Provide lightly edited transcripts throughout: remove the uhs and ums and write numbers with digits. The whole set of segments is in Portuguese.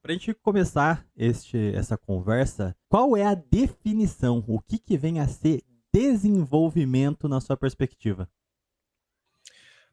Para a gente começar essa conversa, qual é a definição? O que vem a ser desenvolvimento na sua perspectiva?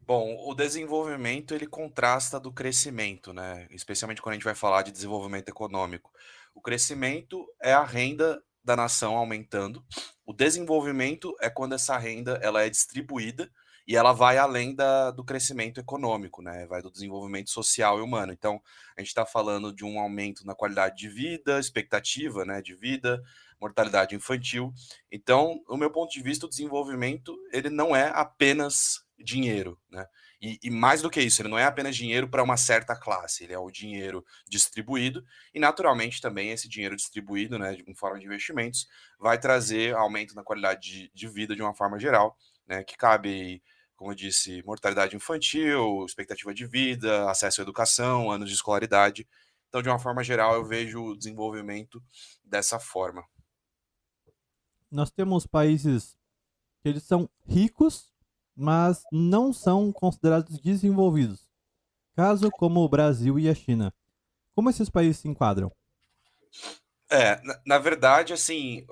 Bom, o desenvolvimento ele contrasta do crescimento, né? Especialmente quando a gente vai falar de desenvolvimento econômico. O crescimento é a renda da nação aumentando. O desenvolvimento é quando essa renda ela é distribuída e ela vai além do crescimento econômico, né? Vai do desenvolvimento social e humano. Então, a gente está falando de um aumento na qualidade de vida, expectativa, né, de vida, mortalidade infantil. Então, do meu ponto de vista, o desenvolvimento ele não é apenas dinheiro, né? E mais do que isso, ele não é apenas dinheiro para uma certa classe, ele é o dinheiro distribuído e, naturalmente, também esse dinheiro distribuído, né, em forma de investimentos, vai trazer aumento na qualidade de vida de uma forma geral, né, que cabe, como eu disse, mortalidade infantil, expectativa de vida, acesso à educação, anos de escolaridade. Então, de uma forma geral, eu vejo o desenvolvimento dessa forma. Nós temos países que eles são ricos, mas não são considerados desenvolvidos. Caso como o Brasil e a China. Como esses países se enquadram? Na verdade, assim,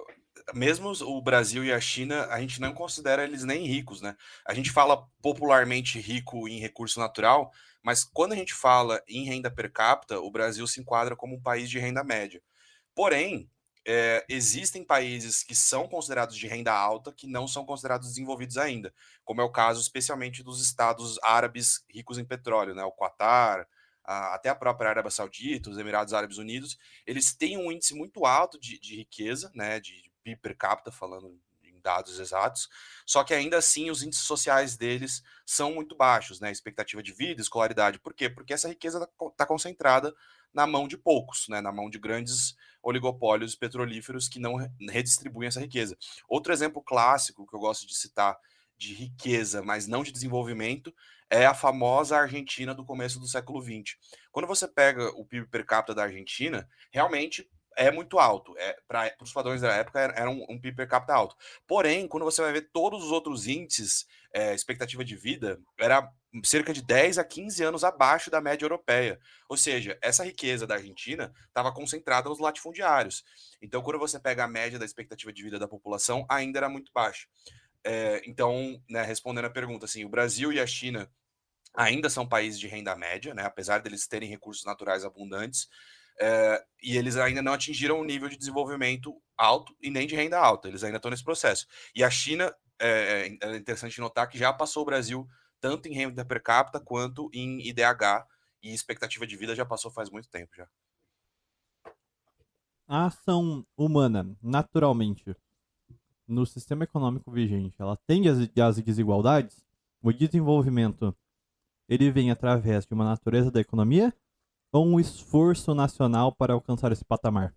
mesmo o Brasil e a China, a gente não considera eles nem ricos, né. A gente fala popularmente rico em recurso natural, mas quando a gente fala em renda per capita, o Brasil se enquadra como um país de renda média. Porém, existem países que são considerados de renda alta, que não são considerados desenvolvidos ainda, como é o caso especialmente dos estados árabes ricos em petróleo, né, o Quatar, até a própria Arábia Saudita, os Emirados Árabes Unidos, eles têm um índice muito alto de riqueza, né, de PIB per capita, falando em dados exatos, só que ainda assim os índices sociais deles são muito baixos, né, expectativa de vida, escolaridade. Por quê? Porque essa riqueza está concentrada na mão de poucos, né, na mão de grandes oligopólios petrolíferos que não redistribuem essa riqueza. Outro exemplo clássico que eu gosto de citar de riqueza, mas não de desenvolvimento, é a famosa Argentina do começo do século XX. Quando você pega o PIB per capita da Argentina, realmente é muito alto. Para os padrões da época era um PIB per capita alto. Porém, quando você vai ver todos os outros índices, expectativa de vida, era cerca de 10 a 15 anos abaixo da média europeia. Ou seja, essa riqueza da Argentina estava concentrada nos latifundiários. Então, quando você pega a média da expectativa de vida da população, ainda era muito baixa. Então, né, respondendo a pergunta, assim, o Brasil e a China ainda são países de renda média, né, apesar deles terem recursos naturais abundantes, e eles ainda não atingiram um nível de desenvolvimento alto e nem de renda alta, eles ainda estão nesse processo. E a China, é interessante notar que já passou o Brasil tanto em renda per capita quanto em IDH, e expectativa de vida já passou faz muito tempo já. A ação humana, naturalmente, no sistema econômico vigente, ela tem as desigualdades? O desenvolvimento, ele vem através de uma natureza da economia ou um esforço nacional para alcançar esse patamar?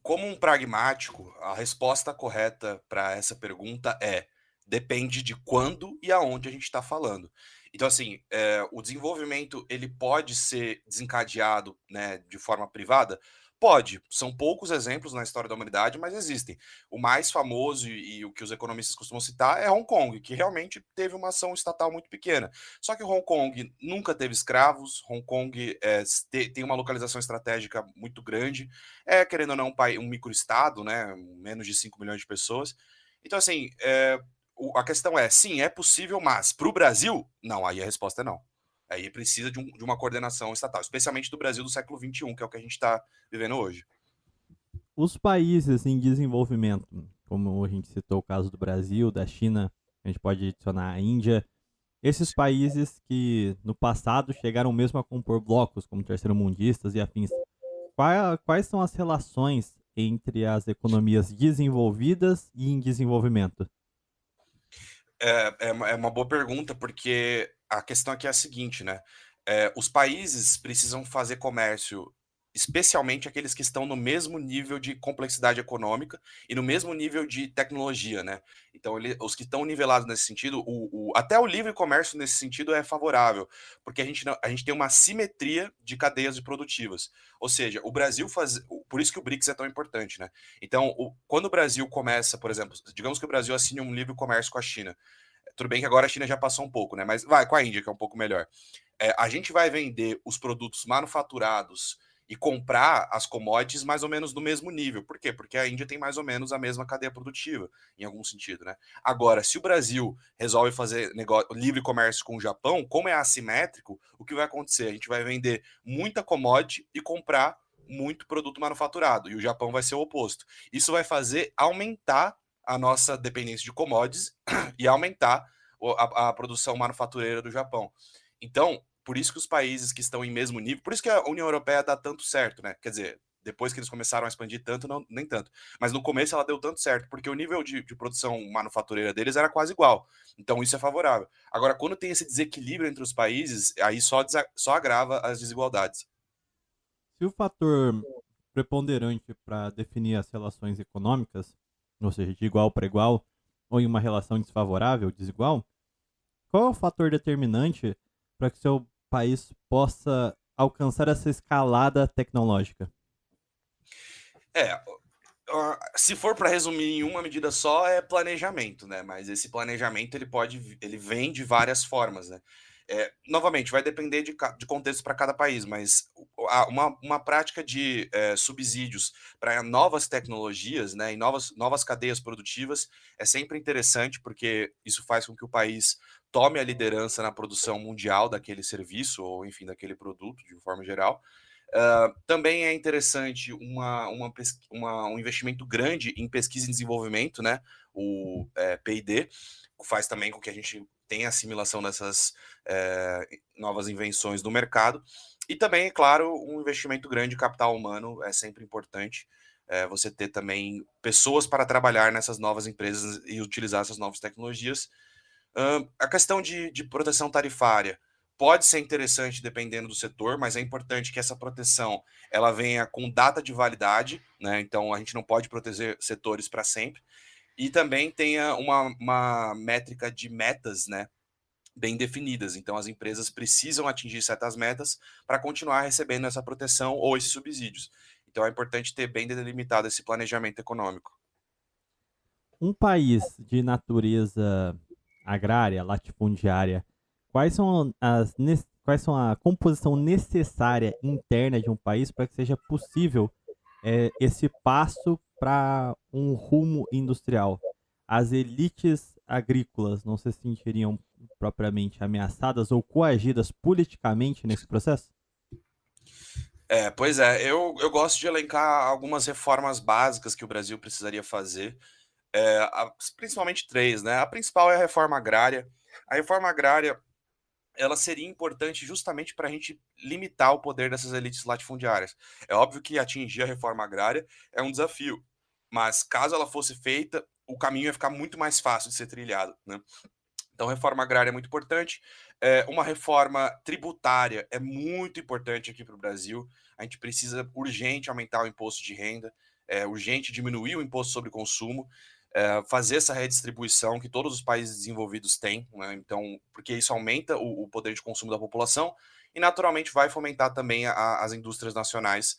Como um pragmático, a resposta correta para essa pergunta é: depende de quando e aonde a gente está falando. Então, assim, o desenvolvimento ele pode ser desencadeado, né, de forma privada? Pode. São poucos exemplos na história da humanidade, mas existem. O mais famoso e o que os economistas costumam citar é Hong Kong, que realmente teve uma ação estatal muito pequena. Só que Hong Kong nunca teve escravos, Hong Kong tem uma localização estratégica muito grande, querendo ou não, um microestado, né? Menos de 5 milhões de pessoas. Então, assim, a questão é: sim, é possível, mas para o Brasil, não. Aí a resposta é não. Aí precisa de uma coordenação estatal, especialmente do Brasil do século XXI, que é o que a gente está vivendo hoje. Os países em desenvolvimento, como a gente citou o caso do Brasil, da China, a gente pode adicionar a Índia, esses países que no passado chegaram mesmo a compor blocos como terceiro-mundistas e afins, quais são as relações entre as economias desenvolvidas e em desenvolvimento? É uma boa pergunta, porque a questão aqui é a seguinte, né? Os países precisam fazer comércio, especialmente aqueles que estão no mesmo nível de complexidade econômica e no mesmo nível de tecnologia, né? Então, os que estão nivelados nesse sentido, até o livre comércio nesse sentido é favorável, porque a gente tem uma simetria de cadeias produtivas. Ou seja, o Brasil faz. Por isso que o BRICS é tão importante, né? Então, quando o Brasil começa, por exemplo, digamos que o Brasil assine um livre comércio com a China. tudo bem que agora a China já passou um pouco, né? Mas vai com a Índia, que é um pouco melhor. A gente vai vender os produtos manufaturados e comprar as commodities mais ou menos no mesmo nível. Por quê? Porque a Índia tem mais ou menos a mesma cadeia produtiva, em algum sentido, né? Agora, se o Brasil resolve fazer livre comércio com o Japão, como é assimétrico, o que vai acontecer? A gente vai vender muita commodity e comprar muito produto manufaturado, e o Japão vai ser o oposto. Isso vai fazer aumentar a nossa dependência de commodities e aumentar a produção manufatureira do Japão. Então, por isso que os países que estão em mesmo nível, por isso que a União Europeia dá tanto certo, né? Quer dizer, depois que eles começaram a expandir tanto, não, nem tanto. Mas no começo ela deu tanto certo, porque o nível de produção manufatureira deles era quase igual. Então isso é favorável. Agora, quando tem esse desequilíbrio entre os países, aí só agrava as desigualdades. Se o fator preponderante para definir as relações econômicas, ou seja, de igual para igual, ou em uma relação desfavorável, desigual, qual é o fator determinante para que seu país possa alcançar essa escalada tecnológica? É, se for para resumir em uma medida só, é planejamento, né? Mas esse planejamento ele vem de várias formas, né? Novamente, vai depender de contexto para cada país, mas uma prática de subsídios para novas tecnologias, né, e novas cadeias produtivas é sempre interessante, porque isso faz com que o país tome a liderança na produção mundial daquele serviço, ou enfim, daquele produto, de forma geral. Também é interessante um investimento grande em pesquisa e desenvolvimento, né? O P&D faz também com que a gente tenha assimilação dessas novas invenções do mercado. E também, é claro, um investimento grande em capital humano é sempre importante. Você ter também pessoas para trabalhar nessas novas empresas e utilizar essas novas tecnologias. A questão de proteção tarifária pode ser interessante dependendo do setor, mas é importante que essa proteção ela venha com data de validade, né? Então a gente não pode proteger setores para sempre. E também tenha uma métrica de metas, né? Bem definidas. Então as empresas precisam atingir certas metas para continuar recebendo essa proteção ou esses subsídios. Então é importante ter bem delimitado esse planejamento econômico. Um país de natureza agrária, latifundiária, quais são a composição necessária interna de um país para que seja possível esse passo para um rumo industrial? As elites agrícolas não se sentiriam propriamente ameaçadas ou coagidas politicamente nesse processo? Pois é, eu gosto de elencar algumas reformas básicas que o Brasil precisaria fazer, principalmente três, né? A principal é a reforma agrária. A reforma agrária ela seria importante justamente para a gente limitar o poder dessas elites latifundiárias. É óbvio que atingir a reforma agrária é um desafio, mas caso ela fosse feita, o caminho ia ficar muito mais fácil de ser trilhado, né? Então, reforma agrária é muito importante. Uma reforma tributária é muito importante aqui para o Brasil. A gente precisa urgente aumentar o imposto de renda, urgente diminuir o imposto sobre consumo, fazer essa redistribuição que todos os países desenvolvidos têm, né? Então, porque isso aumenta o poder de consumo da população e, naturalmente, vai fomentar também as indústrias nacionais,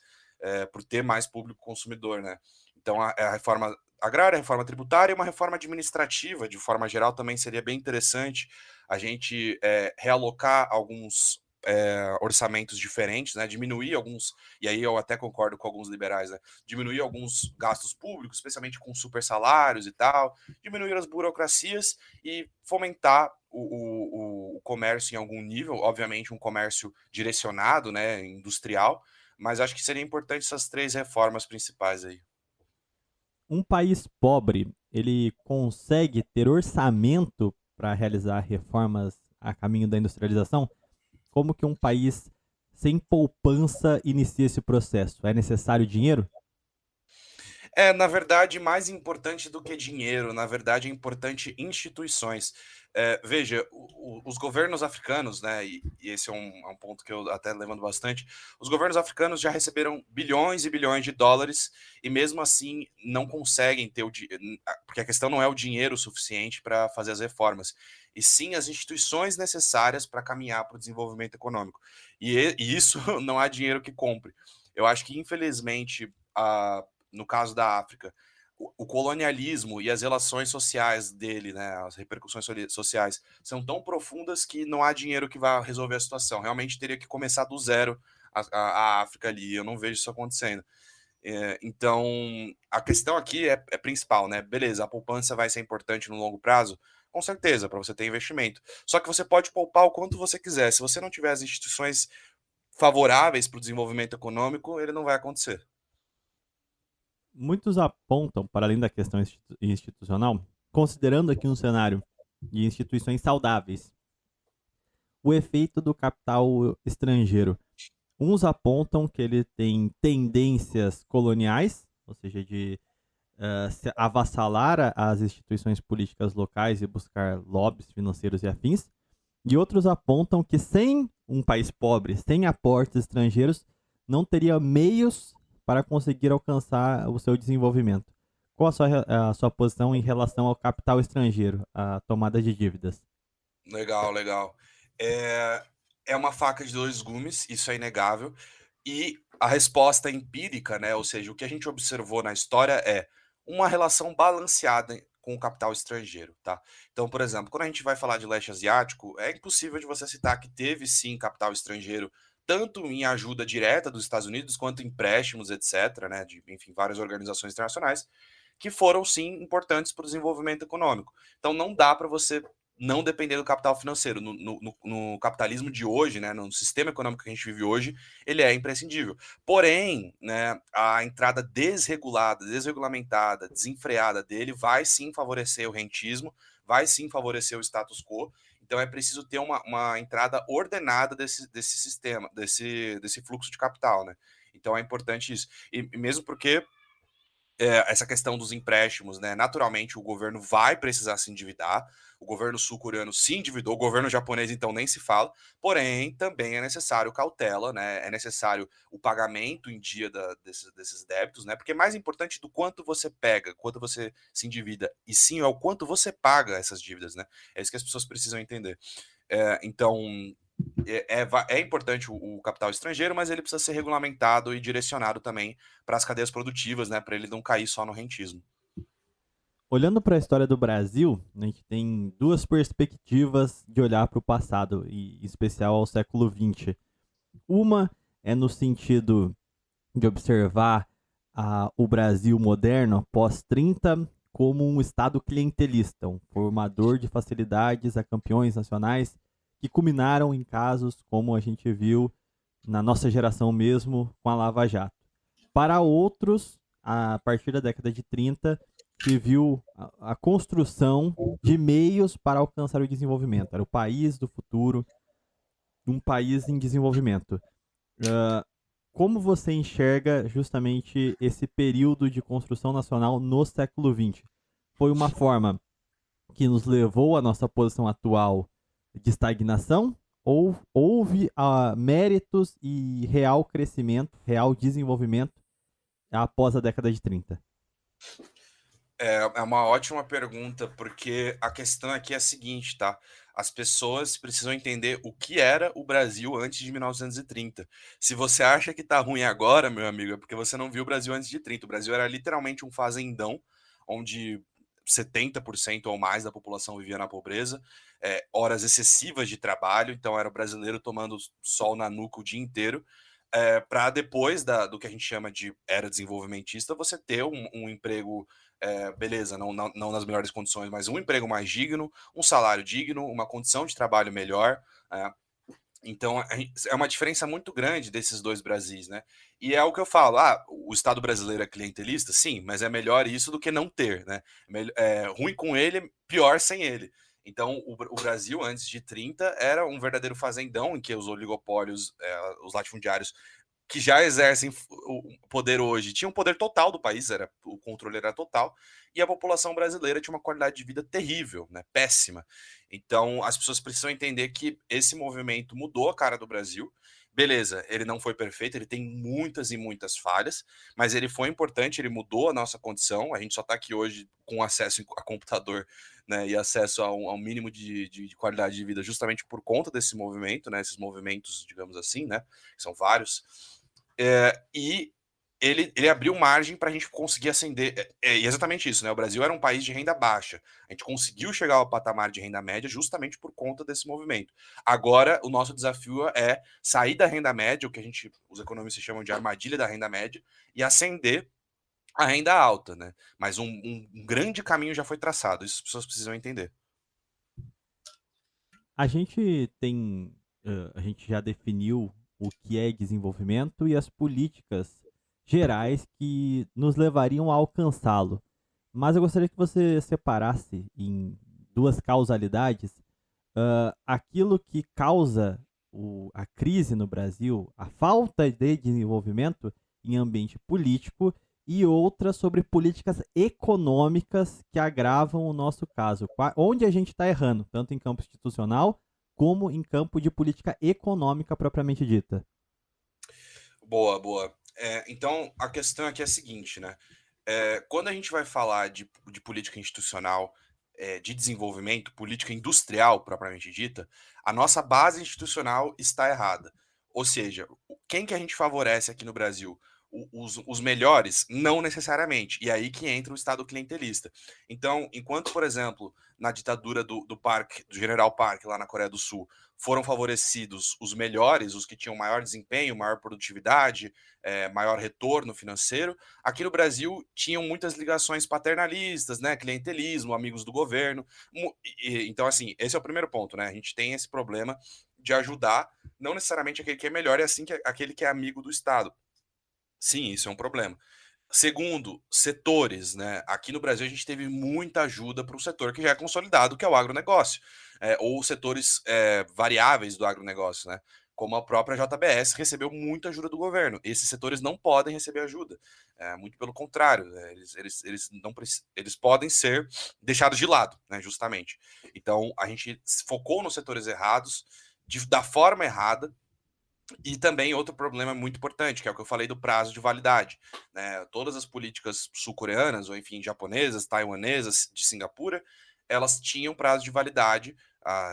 por ter mais público consumidor, né? Então, a reforma agrária, a reforma tributária e uma reforma administrativa, de forma geral, também seria bem interessante a gente realocar alguns orçamentos diferentes, né? Diminuir alguns, e aí eu até concordo com alguns liberais, né? Diminuir alguns gastos públicos, especialmente com super salários e tal, diminuir as burocracias e fomentar o comércio em algum nível, obviamente um comércio direcionado, né, industrial, mas acho que seria importante essas três reformas principais aí. Um país pobre, ele consegue ter orçamento para realizar reformas a caminho da industrialização? Como que um país sem poupança inicia esse processo? É necessário dinheiro? Na verdade, mais importante do que dinheiro, na verdade, é importante instituições. Veja, os governos africanos, né, e esse é um ponto que eu até levanto bastante, os governos africanos já receberam bilhões e bilhões de dólares e mesmo assim não conseguem ter porque a questão não é o dinheiro suficiente para fazer as reformas, e sim as instituições necessárias para caminhar para o desenvolvimento econômico. E isso não há dinheiro que compre. Eu acho que, infelizmente, no caso da África, o colonialismo e as relações sociais dele, né, as repercussões sociais, são tão profundas que não há dinheiro que vá resolver a situação. Realmente teria que começar do zero a África ali. Eu não vejo isso acontecendo. Então, a questão aqui é principal, né? Beleza, a poupança vai ser importante no longo prazo? Com certeza, para você ter investimento. Só que você pode poupar o quanto você quiser. Se você não tiver as instituições favoráveis para o desenvolvimento econômico, ele não vai acontecer. Muitos apontam, para além da questão institucional, considerando aqui um cenário de instituições saudáveis, o efeito do capital estrangeiro. Uns apontam que ele tem tendências coloniais, ou seja, de se avassalar as instituições políticas locais e buscar lobbies financeiros e afins. E outros apontam que sem um país pobre, sem aportes estrangeiros, não teria meios para conseguir alcançar o seu desenvolvimento. Qual a sua posição em relação ao capital estrangeiro, a tomada de dívidas? Legal, legal. É, é uma faca de dois gumes, isso é inegável. E a resposta empírica, né, ou seja, o que a gente observou na história é uma relação balanceada com o capital estrangeiro, tá? Então, por exemplo, quando a gente vai falar de leste asiático, é impossível de você citar que teve sim capital estrangeiro, tanto em ajuda direta dos Estados Unidos, quanto empréstimos, etc., né, de, enfim, várias organizações internacionais, que foram sim importantes para o desenvolvimento econômico. Então, não dá para você não depender do capital financeiro. No capitalismo de hoje, né, no sistema econômico que a gente vive hoje, ele é imprescindível. Porém, né, a entrada desregulada, desregulamentada, desenfreada dele vai sim favorecer o rentismo, vai sim favorecer o status quo. Então é preciso ter uma entrada ordenada desse sistema, desse fluxo de capital, né? Então é importante isso. E mesmo porque essa questão dos empréstimos, né? Naturalmente, o governo vai precisar se endividar. O governo sul-coreano se endividou, o governo japonês, então, nem se fala. Porém, também é necessário cautela, né? É necessário o pagamento em dia desses débitos, né? Porque é mais importante do quanto você pega, quanto você se endivida, e sim é o quanto você paga essas dívidas, né? É isso que as pessoas precisam entender. Então, é importante o capital estrangeiro, mas ele precisa ser regulamentado e direcionado também para as cadeias produtivas, né, para ele não cair só no rentismo. Olhando para a história do Brasil, a gente tem duas perspectivas de olhar para o passado, e em especial ao século XX. Uma é no sentido de observar o Brasil moderno após 30 como um Estado clientelista, um formador de facilidades a campeões nacionais que culminaram em casos como a gente viu na nossa geração mesmo com a Lava Jato. Para outros, a partir da década de 30, se viu a construção de meios para alcançar o desenvolvimento. Era o país do futuro, um país em desenvolvimento. Uh, como você enxerga justamente esse período de construção nacional no século XX? Foi uma forma que nos levou à nossa posição atual de estagnação? Ou houve méritos e real crescimento, real desenvolvimento após a década de 30? É uma ótima pergunta, porque a questão aqui é a seguinte, tá? As pessoas precisam entender o que era o Brasil antes de 1930. Se você acha que tá ruim agora, meu amigo, é porque você não viu o Brasil antes de 30. O Brasil era literalmente um fazendão, onde 70% ou mais da população vivia na pobreza, horas excessivas de trabalho, então era o brasileiro tomando sol na nuca o dia inteiro, para depois do que a gente chama de era desenvolvimentista, você ter um emprego, beleza, não nas melhores condições, mas um emprego mais digno, um salário digno, uma condição de trabalho melhor. Então é uma diferença muito grande desses dois Brasis, né? E é o que eu falo, o Estado brasileiro é clientelista? Sim, mas é melhor isso do que não ter, né? É ruim com ele, pior sem ele. Então, o Brasil, antes de 30, era um verdadeiro fazendão em que os oligopólios, os latifundiários, que já exercem o poder hoje, tinham um poder total do país, o controle era total, e a população brasileira tinha uma qualidade de vida terrível, né, péssima. Então, as pessoas precisam entender que esse movimento mudou a cara do Brasil. Beleza, ele não foi perfeito, ele tem muitas e muitas falhas, mas ele foi importante, ele mudou a nossa condição. A gente só está aqui hoje com acesso a computador, né, e acesso a um mínimo de qualidade de vida justamente por conta desse movimento, né, esses movimentos, digamos assim, né, que são vários. E ele abriu margem para a gente conseguir ascender. É exatamente isso, né? O Brasil era um país de renda baixa. A gente conseguiu chegar ao patamar de renda média justamente por conta desse movimento. Agora, o nosso desafio é sair da renda média, o que os economistas chamam de armadilha da renda média, e ascender a renda alta, né? Mas um grande caminho já foi traçado, isso as pessoas precisam entender. A gente tem, a gente já definiu o que é desenvolvimento e as políticas gerais que nos levariam a alcançá-lo. Mas eu gostaria que você separasse em duas causalidades, aquilo que causa a crise no Brasil, a falta de desenvolvimento em ambiente político, e outra sobre políticas econômicas que agravam o nosso caso. Onde a gente está errando, tanto em campo institucional como em campo de política econômica propriamente dita. Boa, boa. Então, a questão aqui é a seguinte, né? Quando a gente vai falar de política institucional, de desenvolvimento, política industrial propriamente dita, a nossa base institucional está errada. Ou seja, quem que a gente favorece aqui no Brasil? Os melhores? Não necessariamente. E aí que entra o Estado clientelista. Então, enquanto, por exemplo, na ditadura do Park, do General Park, lá na Coreia do Sul, foram favorecidos os melhores, os que tinham maior desempenho, maior produtividade, maior retorno financeiro. Aqui no Brasil tinham muitas ligações paternalistas, né, clientelismo, amigos do governo. Então, assim, esse é o primeiro ponto, né? A gente tem esse problema de ajudar, não necessariamente aquele que é melhor, é assim que aquele que é amigo do Estado. Sim, isso é um problema. Segundo, setores, né? Aqui no Brasil a gente teve muita ajuda para o setor que já é consolidado, que é o agronegócio, ou setores variáveis do agronegócio, né? Como a própria JBS recebeu muita ajuda do governo. Esses setores não podem receber ajuda. Muito pelo contrário, né? Eles podem ser deixados de lado, né? Justamente. Então a gente focou nos setores errados, da forma errada, e também outro problema muito importante, que é o que eu falei do prazo de validade. Né? Todas as políticas sul-coreanas, ou enfim, japonesas, taiwanesas, de Singapura, elas tinham prazo de validade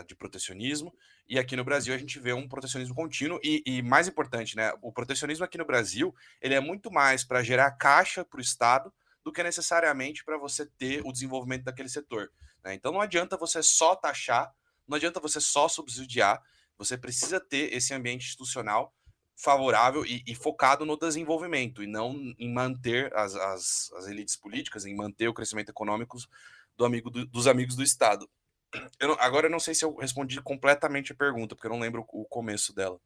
de protecionismo, e aqui no Brasil a gente vê um protecionismo contínuo, e mais importante, né, o protecionismo aqui no Brasil, ele é muito mais para gerar caixa para o Estado do que necessariamente para você ter o desenvolvimento daquele setor. Né? Então não adianta você só taxar, não adianta você só subsidiar, você precisa ter esse ambiente institucional favorável e focado no desenvolvimento e não em manter as elites políticas, em manter o crescimento econômico dos amigos do Estado. Agora eu não sei se eu respondi completamente a pergunta, porque eu não lembro o começo dela.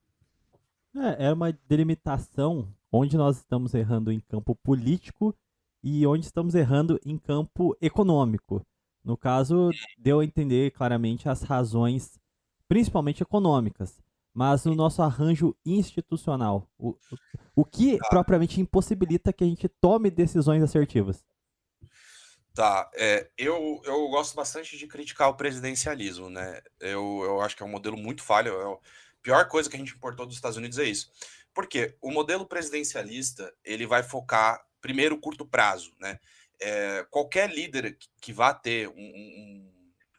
É uma delimitação onde nós estamos errando em campo político e onde estamos errando em campo econômico. No caso, deu a entender claramente as razões, principalmente econômicas, mas no nosso arranjo institucional, o que propriamente impossibilita que a gente tome decisões assertivas. Tá, eu gosto bastante de criticar o presidencialismo, né? Eu acho que é um modelo muito falho. A pior coisa que a gente importou dos Estados Unidos é isso. Porque o modelo presidencialista, ele vai focar, primeiro, curto prazo, né? Qualquer líder que vá ter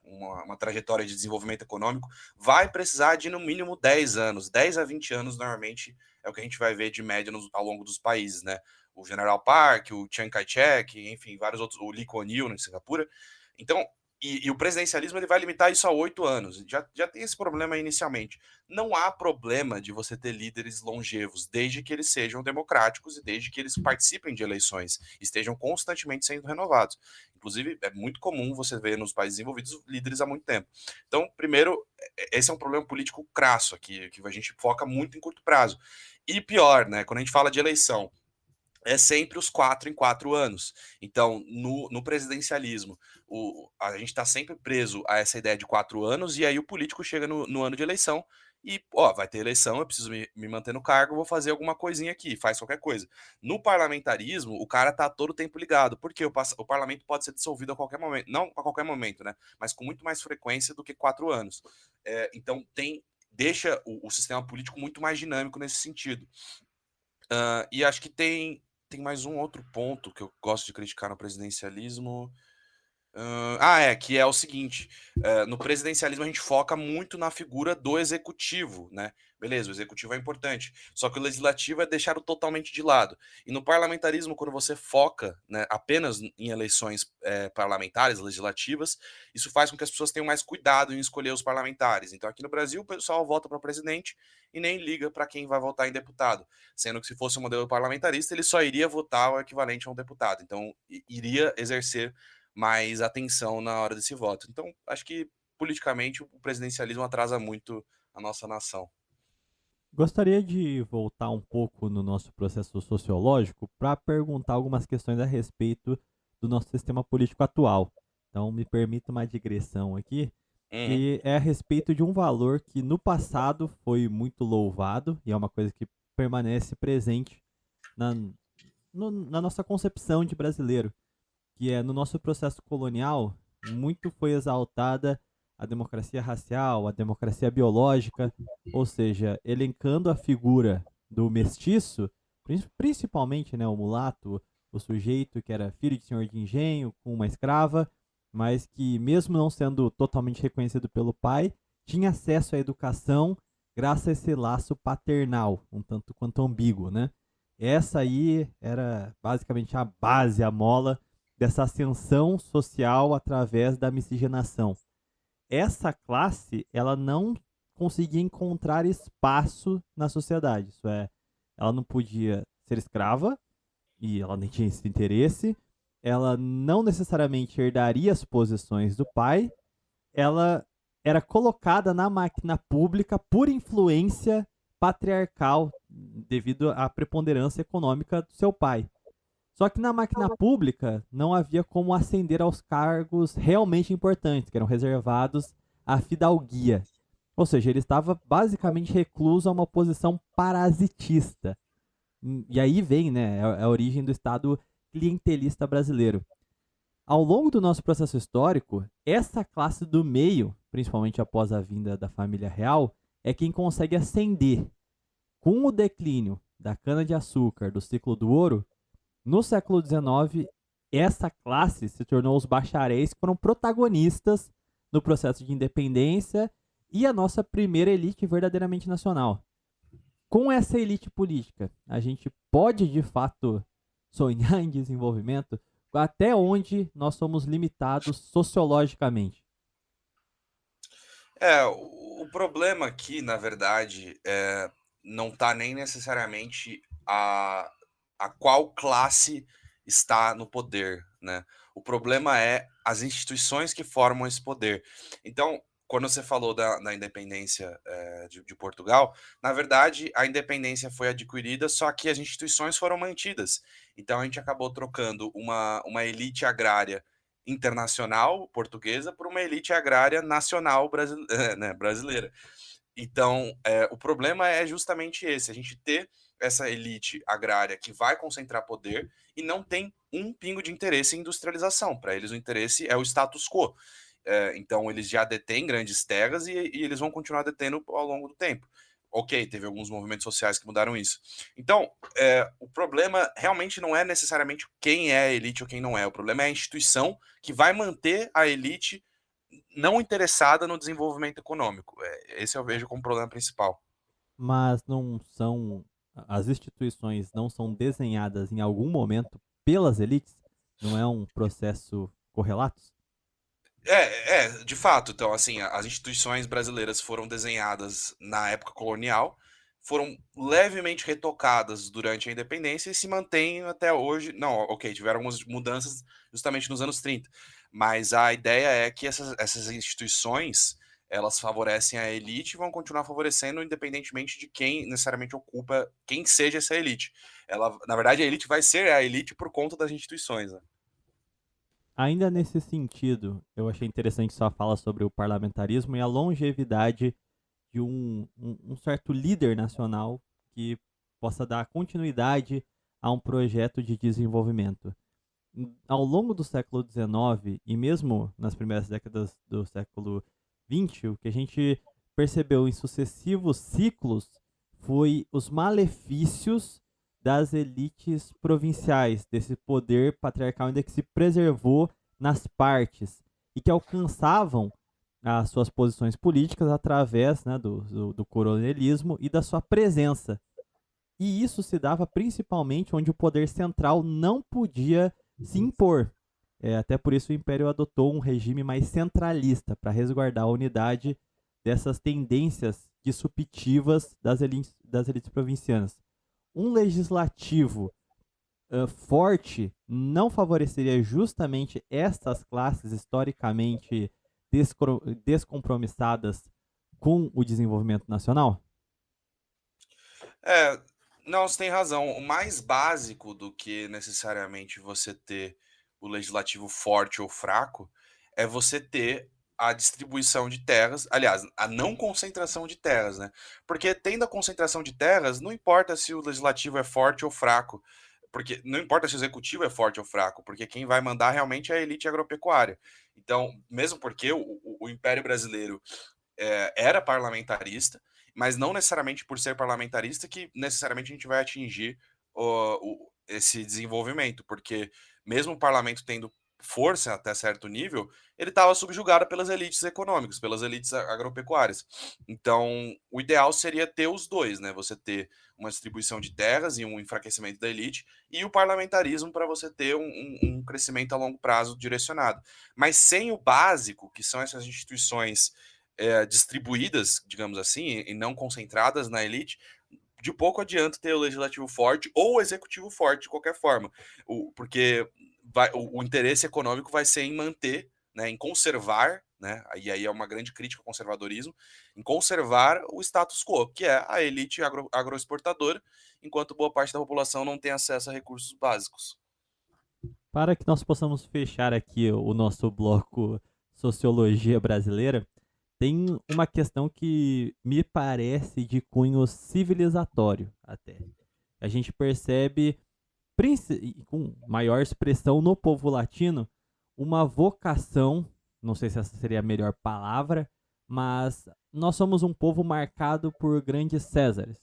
uma trajetória de desenvolvimento econômico vai precisar de, no mínimo, 10 anos. 10 a 20 anos, normalmente, é o que a gente vai ver de média ao longo dos países, né? O General Park, o Chiang Kai-shek, enfim, vários outros, o Lee Kuan Yew, em Singapura. Então, e o presidencialismo ele vai limitar isso a 8 anos. Já tem esse problema inicialmente. Não há problema de você ter líderes longevos, desde que eles sejam democráticos e desde que eles participem de eleições, estejam constantemente sendo renovados. Inclusive, é muito comum você ver nos países desenvolvidos líderes há muito tempo. Então, primeiro, esse é um problema político crasso aqui, que a gente foca muito em curto prazo. E pior, né, quando a gente fala de eleição, é sempre os 4 em 4 anos. Então, no presidencialismo, a gente está sempre preso a essa ideia de 4 anos, e aí o político chega no ano de eleição e, ó, vai ter eleição, eu preciso me manter no cargo, vou fazer alguma coisinha aqui, faz qualquer coisa. No parlamentarismo, o cara tá todo o tempo ligado, porque o parlamento pode ser dissolvido a qualquer momento, não a qualquer momento, né? Mas com muito mais frequência do que 4 anos. Então, deixa o sistema político muito mais dinâmico nesse sentido. E acho que tem mais um outro ponto que eu gosto de criticar no presidencialismo. Que é o seguinte: no presidencialismo a gente foca muito na figura do executivo, né? Beleza, o executivo é importante, só que o legislativo é deixado totalmente de lado. E no parlamentarismo, quando você foca, né, apenas em eleições parlamentares, legislativas, isso faz com que as pessoas tenham mais cuidado em escolher os parlamentares. Então, aqui no Brasil, o pessoal vota para presidente e nem liga para quem vai votar em deputado, sendo que se fosse um modelo parlamentarista, ele só iria votar o equivalente a um deputado. Então, iria exercer mais atenção na hora desse voto. Então, acho que politicamente o presidencialismo atrasa muito a nossa nação. Gostaria de voltar um pouco no nosso processo sociológico para perguntar algumas questões a respeito do nosso sistema político atual. Então, me permita uma digressão aqui, Uhum. que é a respeito de um valor que no passado foi muito louvado e é uma coisa que permanece presente na, na nossa concepção de brasileiro, que é no nosso processo colonial, muito foi exaltada a democracia racial, a democracia biológica, ou seja, elencando a figura do mestiço, principalmente, né, o mulato, o sujeito que era filho de senhor de engenho, com uma escrava, mas que mesmo não sendo totalmente reconhecido pelo pai, tinha acesso à educação graças a esse laço paternal, um tanto quanto ambíguo, né? Essa aí era basicamente a base, a mola dessa ascensão social através da miscigenação. Essa classe, ela não conseguia encontrar espaço na sociedade. Isso é, ela não podia ser escrava, e ela nem tinha esse interesse. Ela não necessariamente herdaria as posições do pai. Ela era colocada na máquina pública por influência patriarcal devido à preponderância econômica do seu pai. Só que na máquina pública não havia como ascender aos cargos realmente importantes, que eram reservados à fidalguia. Ou seja, ele estava basicamente recluso a uma posição parasitista. E aí vem, né, a origem do Estado clientelista brasileiro. Ao longo do nosso processo histórico, essa classe do meio, principalmente após a vinda da família real, é quem consegue ascender. Com o declínio da cana-de-açúcar, do ciclo do ouro, no século XIX, essa classe se tornou os bacharéis que foram protagonistas no processo de independência e a nossa primeira elite verdadeiramente nacional. Com essa elite política, a gente pode de fato sonhar em desenvolvimento até onde nós somos limitados sociologicamente. O problema aqui, na verdade, não está nem necessariamente a qual classe está no poder, né? O problema é as instituições que formam esse poder. Então, quando você falou da independência de Portugal, na verdade, a independência foi adquirida, só que as instituições foram mantidas. Então, a gente acabou trocando uma elite agrária internacional portuguesa por uma elite agrária nacional brasileira. Então, o problema é justamente esse: a gente ter essa elite agrária que vai concentrar poder e não tem um pingo de interesse em industrialização. Para eles, o interesse é o status quo. Então, eles já detêm grandes terras e eles vão continuar detendo ao longo do tempo. Ok, teve alguns movimentos sociais que mudaram isso. Então, o problema realmente não é necessariamente quem é a elite ou quem não é. O problema é a instituição que vai manter a elite não interessada no desenvolvimento econômico. Esse eu vejo como problema principal. Mas não são. As instituições não são desenhadas em algum momento pelas elites? Não é um processo correlato? De fato. Então, assim, as instituições brasileiras foram desenhadas na época colonial, foram levemente retocadas durante a independência e se mantêm até hoje. Não, ok, tiveram algumas mudanças justamente nos anos 30, mas a ideia é que essas instituições, elas favorecem a elite e vão continuar favorecendo independentemente de quem necessariamente ocupa, quem seja essa elite. Ela, na verdade, a elite vai ser a elite por conta das instituições, né? Ainda nesse sentido, eu achei interessante sua fala sobre o parlamentarismo e a longevidade de um certo líder nacional que possa dar continuidade a um projeto de desenvolvimento. Ao longo do século XIX e mesmo nas primeiras décadas do século XX, o que a gente percebeu em sucessivos ciclos foi os malefícios das elites provinciais, desse poder patriarcal ainda que se preservou nas partes e que alcançavam as suas posições políticas através, né, do coronelismo e da sua presença. E isso se dava principalmente onde o poder central não podia se impor. Até por isso o Império adotou um regime mais centralista para resguardar a unidade dessas tendências disruptivas das elites provincianas. Um legislativo forte não favoreceria justamente estas classes historicamente descompromissadas com o desenvolvimento nacional? É, não, você tem razão. O mais básico do que necessariamente você ter o legislativo forte ou fraco é você ter a distribuição de terras, aliás, a não concentração de terras, né? Porque tendo a concentração de terras, não importa se o legislativo é forte ou fraco, porque não importa se o executivo é forte ou fraco, porque quem vai mandar realmente é a elite agropecuária. Então, mesmo porque o Império Brasileiro era parlamentarista, mas não necessariamente por ser parlamentarista que necessariamente a gente vai atingir esse desenvolvimento, porque mesmo o parlamento tendo força até certo nível, ele estava subjugado pelas elites econômicas, pelas elites agropecuárias. Então, o ideal seria ter os dois, né? Você ter uma distribuição de terras e um enfraquecimento da elite, e o parlamentarismo para você ter um crescimento a longo prazo direcionado. Mas sem o básico, que são essas instituições distribuídas, digamos assim, e não concentradas na elite, de pouco adianta ter o legislativo forte ou o executivo forte, de qualquer forma. Porque o interesse econômico vai ser em manter, né, em conservar, né, e aí é uma grande crítica ao conservadorismo, em conservar o status quo, que é a elite agroexportadora, enquanto boa parte da população não tem acesso a recursos básicos. Para que nós possamos fechar aqui o nosso bloco Sociologia Brasileira, tem uma questão que me parece de cunho civilizatório até. A gente percebe, com maior expressão no povo latino, uma vocação, não sei se essa seria a melhor palavra, mas nós somos um povo marcado por grandes césares.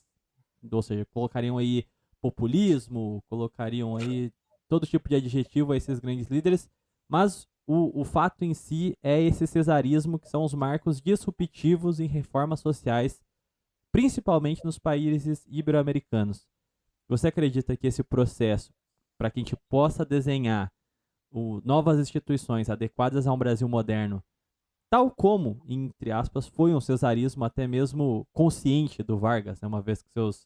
Ou seja, colocariam aí populismo, colocariam aí todo tipo de adjetivo a esses grandes líderes, mas o fato em si é esse cesarismo, que são os marcos disruptivos em reformas sociais, principalmente nos países ibero-americanos. Você acredita que esse processo, para que a gente possa desenhar novas instituições adequadas a um Brasil moderno, tal como, entre aspas, foi um cesarismo até mesmo consciente do Vargas, né, uma vez que seus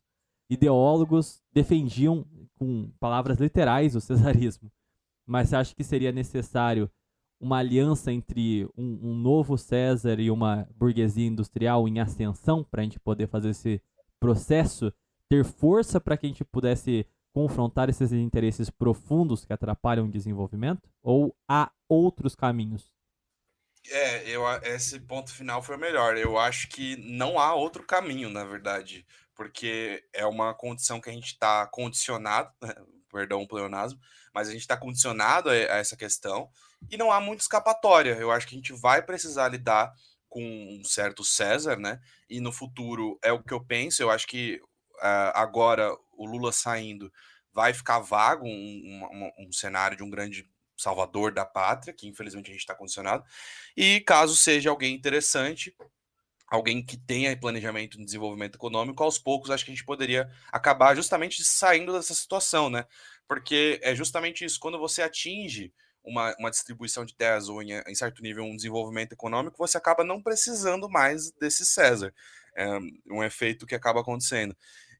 ideólogos defendiam com palavras literais o cesarismo. Mas você acha que seria necessário uma aliança entre um novo César e uma burguesia industrial em ascensão para a gente poder fazer esse processo, ter força para que a gente pudesse confrontar esses interesses profundos que atrapalham o desenvolvimento? Ou há outros caminhos? Esse ponto final foi o melhor. Eu acho que não há outro caminho, na verdade, porque é uma condição que a gente está condicionado, né, perdão o pleonasmo, mas a gente está condicionado a essa questão e não há muita escapatória. Eu acho que a gente vai precisar lidar com um certo César, né? E no futuro é o que eu penso. Eu acho que agora o Lula saindo vai ficar vago um cenário de um grande salvador da pátria, que infelizmente a gente está condicionado. E caso seja alguém interessante, alguém que tenha planejamento de desenvolvimento econômico, aos poucos acho que a gente poderia acabar justamente saindo dessa situação, né? Porque é justamente isso, quando você atinge uma distribuição de terras ou em certo nível um desenvolvimento econômico, você acaba não precisando mais desse César. É um efeito que acaba acontecendo.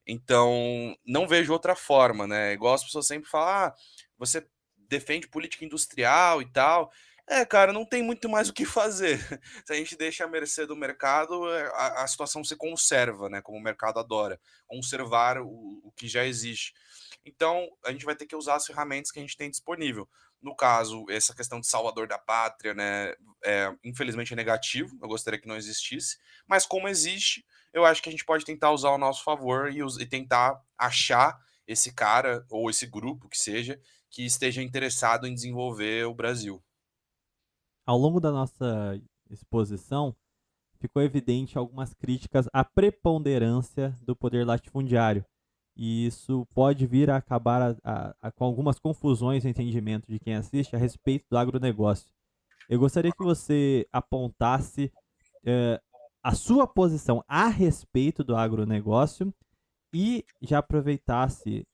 Então, não vejo outra forma, né? Igual as pessoas sempre falam, você defende política industrial e tal. Cara, não tem muito mais o que fazer. Se a gente deixa a mercê do mercado, a situação se conserva, né? Como o mercado adora, conservar o que já existe. Então, a gente vai ter que usar as ferramentas que a gente tem disponível. No caso, essa questão de salvador da pátria, né? Infelizmente é negativo, eu gostaria que não existisse, mas como existe, eu acho que a gente pode tentar usar ao nosso favor e tentar achar esse cara, ou esse grupo que seja, que esteja interessado em desenvolver o Brasil. Ao longo da nossa exposição, ficou evidente algumas críticas à preponderância do poder latifundiário, e isso pode vir a acabar com algumas confusões no entendimento de quem assiste a respeito do agronegócio. Eu gostaria que você apontasse eh, a sua posição a respeito do agronegócio e já aproveitasse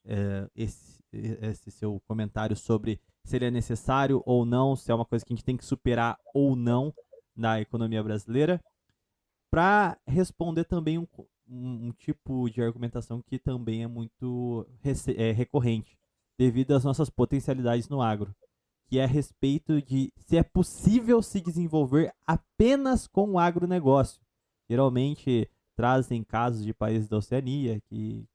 esse seu comentário sobre se ele é necessário ou não, se é uma coisa que a gente tem que superar ou não na economia brasileira, para responder também um tipo de argumentação que também é muito recorrente, devido às nossas potencialidades no agro, que é a respeito de se é possível se desenvolver apenas com o agronegócio. Geralmente trazem casos de países da Oceania que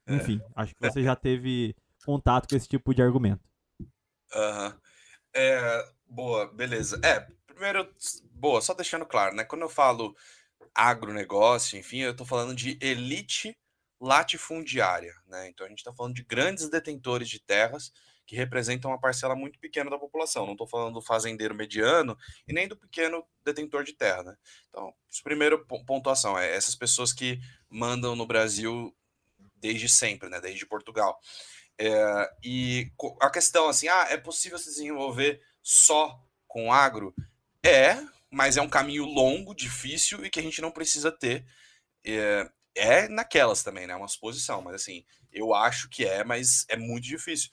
É, enfim, acho que você já teve contato com esse tipo de argumento. aham. Boa, beleza. Primeiro, boa, só deixando claro, né? Quando eu falo agronegócio, enfim, eu estou falando de elite latifundiária, né? Então a gente está falando de grandes detentores de terras que representam uma parcela muito pequena da população. Não estou falando do fazendeiro mediano e nem do pequeno detentor de terra, né? Então, primeiro pontuação é essas pessoas que mandam no Brasil desde sempre, né? Desde Portugal. A questão assim, é possível se desenvolver só com agro? É, mas é um caminho longo, difícil e que a gente não precisa ter. É naquelas também, né? Uma suposição, mas assim, eu acho que mas é muito difícil.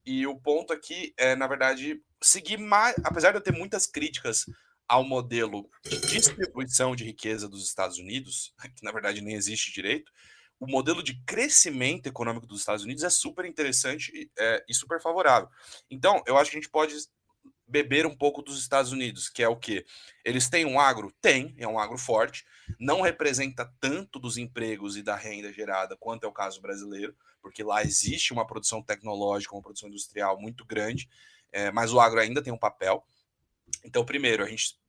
E o ponto aqui é, na verdade, seguir mais. Apesar de eu ter muitas críticas ao modelo de distribuição de riqueza dos Estados Unidos, que na verdade nem existe direito, o modelo de crescimento econômico dos Estados Unidos é super interessante e super favorável. Então, eu acho que a gente pode beber um pouco dos Estados Unidos, que é o quê? Eles têm um agro? Tem, é um agro forte, não representa tanto dos empregos e da renda gerada quanto é o caso brasileiro, porque lá existe uma produção tecnológica, uma produção industrial muito grande, mas o agro ainda tem um papel. Então, primeiro,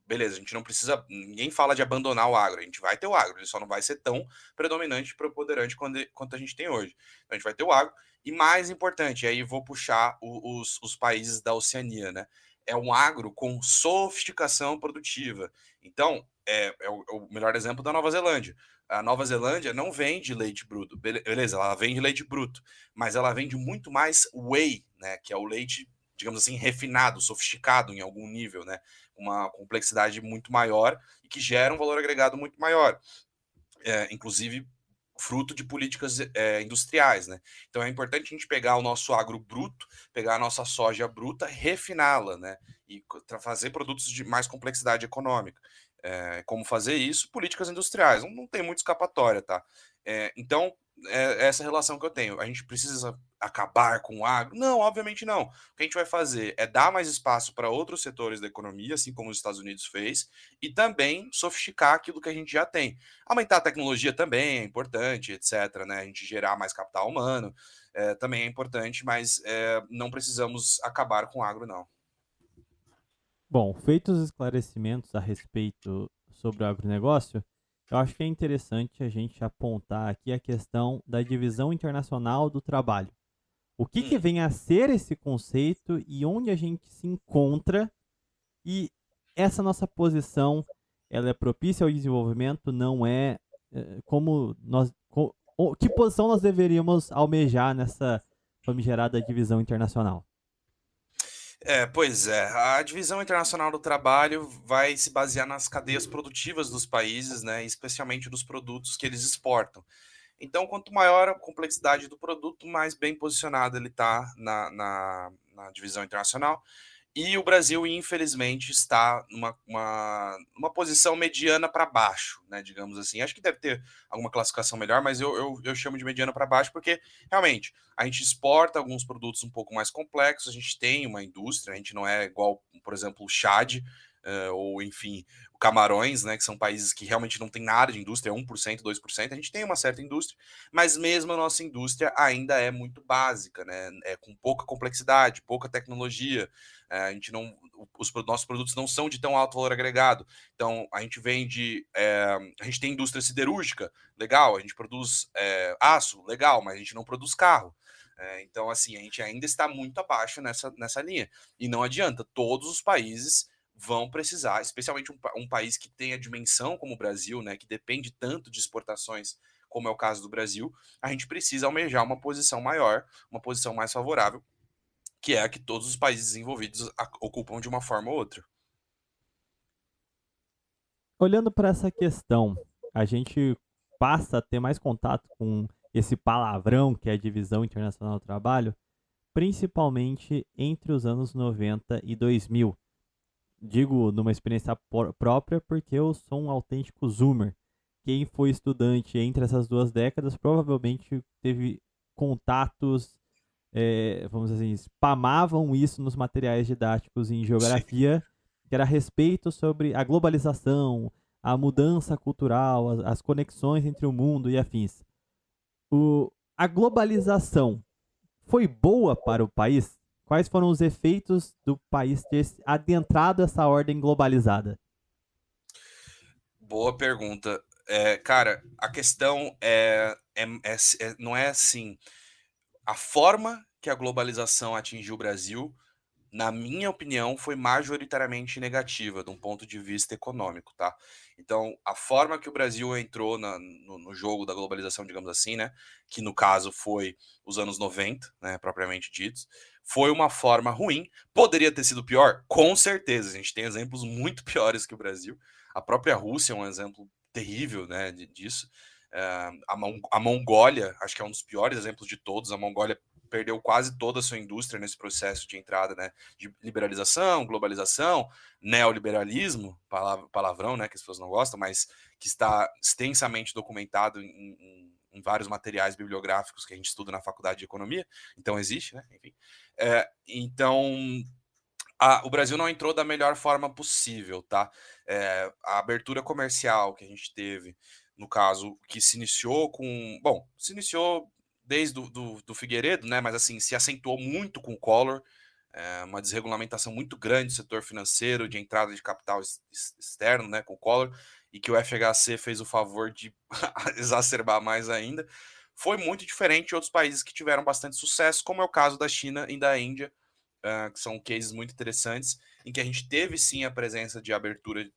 beleza, a gente não precisa, ninguém fala de abandonar o agro, a gente vai ter o agro, ele só não vai ser tão predominante e preponderante quanto a gente tem hoje. Então, a gente vai ter o agro, e mais importante, aí vou puxar os países da Oceania, né? É um agro com sofisticação produtiva. Então, é o melhor exemplo da Nova Zelândia. A Nova Zelândia não vende leite bruto, beleza, ela vende leite bruto, mas ela vende muito mais whey, né? Que é o leite, digamos assim, refinado, sofisticado em algum nível, né? Uma complexidade muito maior e que gera um valor agregado muito maior. Inclusive fruto de políticas industriais, né? Então é importante a gente pegar o nosso agro bruto, pegar a nossa soja bruta, refiná-la, né? E fazer produtos de mais complexidade econômica. Como fazer isso? Políticas industriais. Não tem muita escapatória, tá? Então, essa relação que eu tenho. A gente precisa acabar com o agro? Não, obviamente não. O que a gente vai fazer é dar mais espaço para outros setores da economia, assim como os Estados Unidos fez, e também sofisticar aquilo que a gente já tem. Aumentar a tecnologia também é importante, etc. Né? A gente gerar mais capital humano também é importante, mas não precisamos acabar com o agro, não. Bom, feitos os esclarecimentos a respeito sobre o agronegócio, eu acho que é interessante a gente apontar aqui a questão da divisão internacional do trabalho. O que Hum. vem a ser esse conceito e onde a gente se encontra e essa nossa posição, ela é propícia ao desenvolvimento, não é como que posição nós deveríamos almejar nessa famigerada divisão internacional? Pois é. A divisão internacional do trabalho vai se basear nas cadeias produtivas dos países, né, especialmente dos produtos que eles exportam. Então, quanto maior a complexidade do produto, mais bem posicionado ele está na divisão internacional. E o Brasil, infelizmente, está numa posição mediana para baixo, né, digamos assim. Acho que deve ter alguma classificação melhor, mas eu chamo de mediana para baixo porque, realmente, a gente exporta alguns produtos um pouco mais complexos, a gente tem uma indústria, a gente não é igual, por exemplo, o Chad, ou, enfim, o Camarões, né, que são países que realmente não tem nada de indústria, 1%, 2%. A gente tem uma certa indústria, mas mesmo a nossa indústria ainda é muito básica, né, com pouca complexidade, pouca tecnologia. A gente não, os nossos produtos não são de tão alto valor agregado. Então, a gente vende, a gente tem indústria siderúrgica, legal, a gente produz aço, legal, mas a gente não produz carro. Então, assim, a gente ainda está muito abaixo nessa linha. E não adianta, todos os países vão precisar, especialmente um país que tem a dimensão como o Brasil, né, que depende tanto de exportações como é o caso do Brasil, a gente precisa almejar uma posição maior, uma posição mais favorável, que é a que todos os países desenvolvidos ocupam de uma forma ou outra. Olhando para essa questão, a gente passa a ter mais contato com esse palavrão que é a divisão internacional do trabalho, principalmente entre os anos 90 e 2000. Digo numa experiência própria porque eu sou um autêntico zoomer. Quem foi estudante entre essas duas décadas provavelmente teve contatos, vamos dizer assim, spamavam isso nos materiais didáticos em Sim. geografia, que era a respeito sobre a globalização, a mudança cultural, as conexões entre o mundo e afins. A globalização foi boa para o país? Quais foram os efeitos do país ter adentrado essa ordem globalizada? Boa pergunta. Cara, a questão não é assim. A forma que a globalização atingiu o Brasil, na minha opinião, foi majoritariamente negativa, de um ponto de vista econômico, tá? Então, a forma que o Brasil entrou no jogo da globalização, digamos assim, né? Que no caso foi os anos 90, né? Propriamente ditos, foi uma forma ruim. Poderia ter sido pior? Com certeza. A gente tem exemplos muito piores que o Brasil. A própria Rússia é um exemplo terrível, né? Disso. A Mongólia, acho que é um dos piores exemplos de todos. A Mongólia perdeu quase toda a sua indústria nesse processo de entrada, né, de liberalização, globalização, neoliberalismo, palavrão, né, que as pessoas não gostam, mas que está extensamente documentado em vários materiais bibliográficos que a gente estuda na faculdade de economia, então existe, né, enfim. Então, o Brasil não entrou da melhor forma possível, tá? A abertura comercial que a gente teve, no caso, que se iniciou com... Bom, se iniciou desde do Figueiredo, né? Mas assim, se acentuou muito com o Collor, uma desregulamentação muito grande do setor financeiro, de entrada de capital externo, né? Com o Collor, e que o FHC fez o favor de exacerbar mais ainda. Foi muito diferente de outros países que tiveram bastante sucesso, como é o caso da China e da Índia, que são cases muito interessantes, em que a gente teve sim a presença de abertura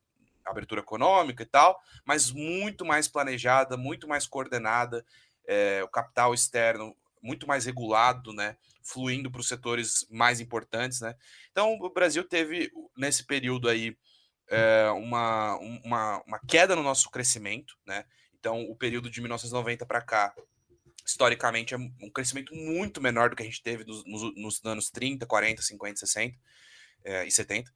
econômica e tal, mas muito mais planejada, muito mais coordenada, o capital externo muito mais regulado, né, fluindo para os setores mais importantes, né. Então o Brasil teve nesse período aí uma queda no nosso crescimento, né. Então o período de 1990 para cá, historicamente, é um crescimento muito menor do que a gente teve nos anos 30, 40, 50, 60 e 70.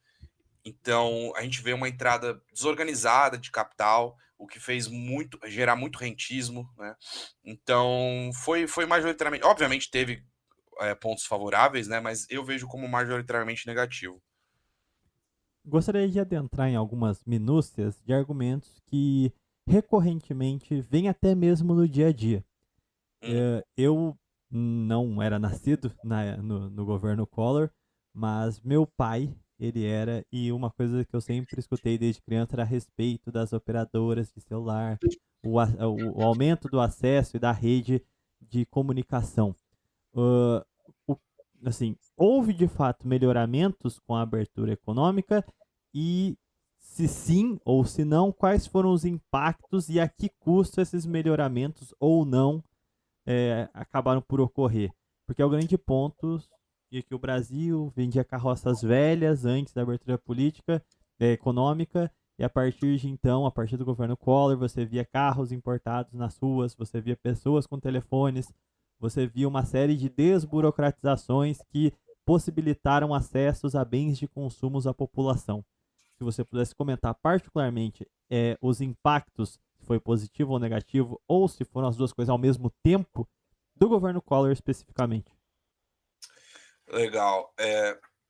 Então, a gente vê uma entrada desorganizada de capital, o que fez gerar muito rentismo, né? Então, foi majoritariamente. Obviamente, teve pontos favoráveis, né? Mas eu vejo como majoritariamente negativo. Gostaria de adentrar em algumas minúcias de argumentos que recorrentemente vêm até mesmo no dia a dia. Uhum. Eu não era nascido no governo Collor, mas meu pai, ele era, e uma coisa que eu sempre escutei desde criança era a respeito das operadoras de celular, o aumento do acesso e da rede de comunicação. Uh, o- assim, houve de fato melhoramentos com a abertura econômica e se sim ou se não, quais foram os impactos e a que custo esses melhoramentos ou não acabaram por ocorrer. Porque é o grande ponto de que o Brasil vendia carroças velhas antes da abertura política, econômica, e a partir de então, a partir do governo Collor, você via carros importados nas ruas, você via pessoas com telefones, você via uma série de desburocratizações que possibilitaram acessos a bens de consumo à população. Se você pudesse comentar particularmente os impactos, se foi positivo ou negativo, ou se foram as duas coisas ao mesmo tempo, do governo Collor especificamente. Legal.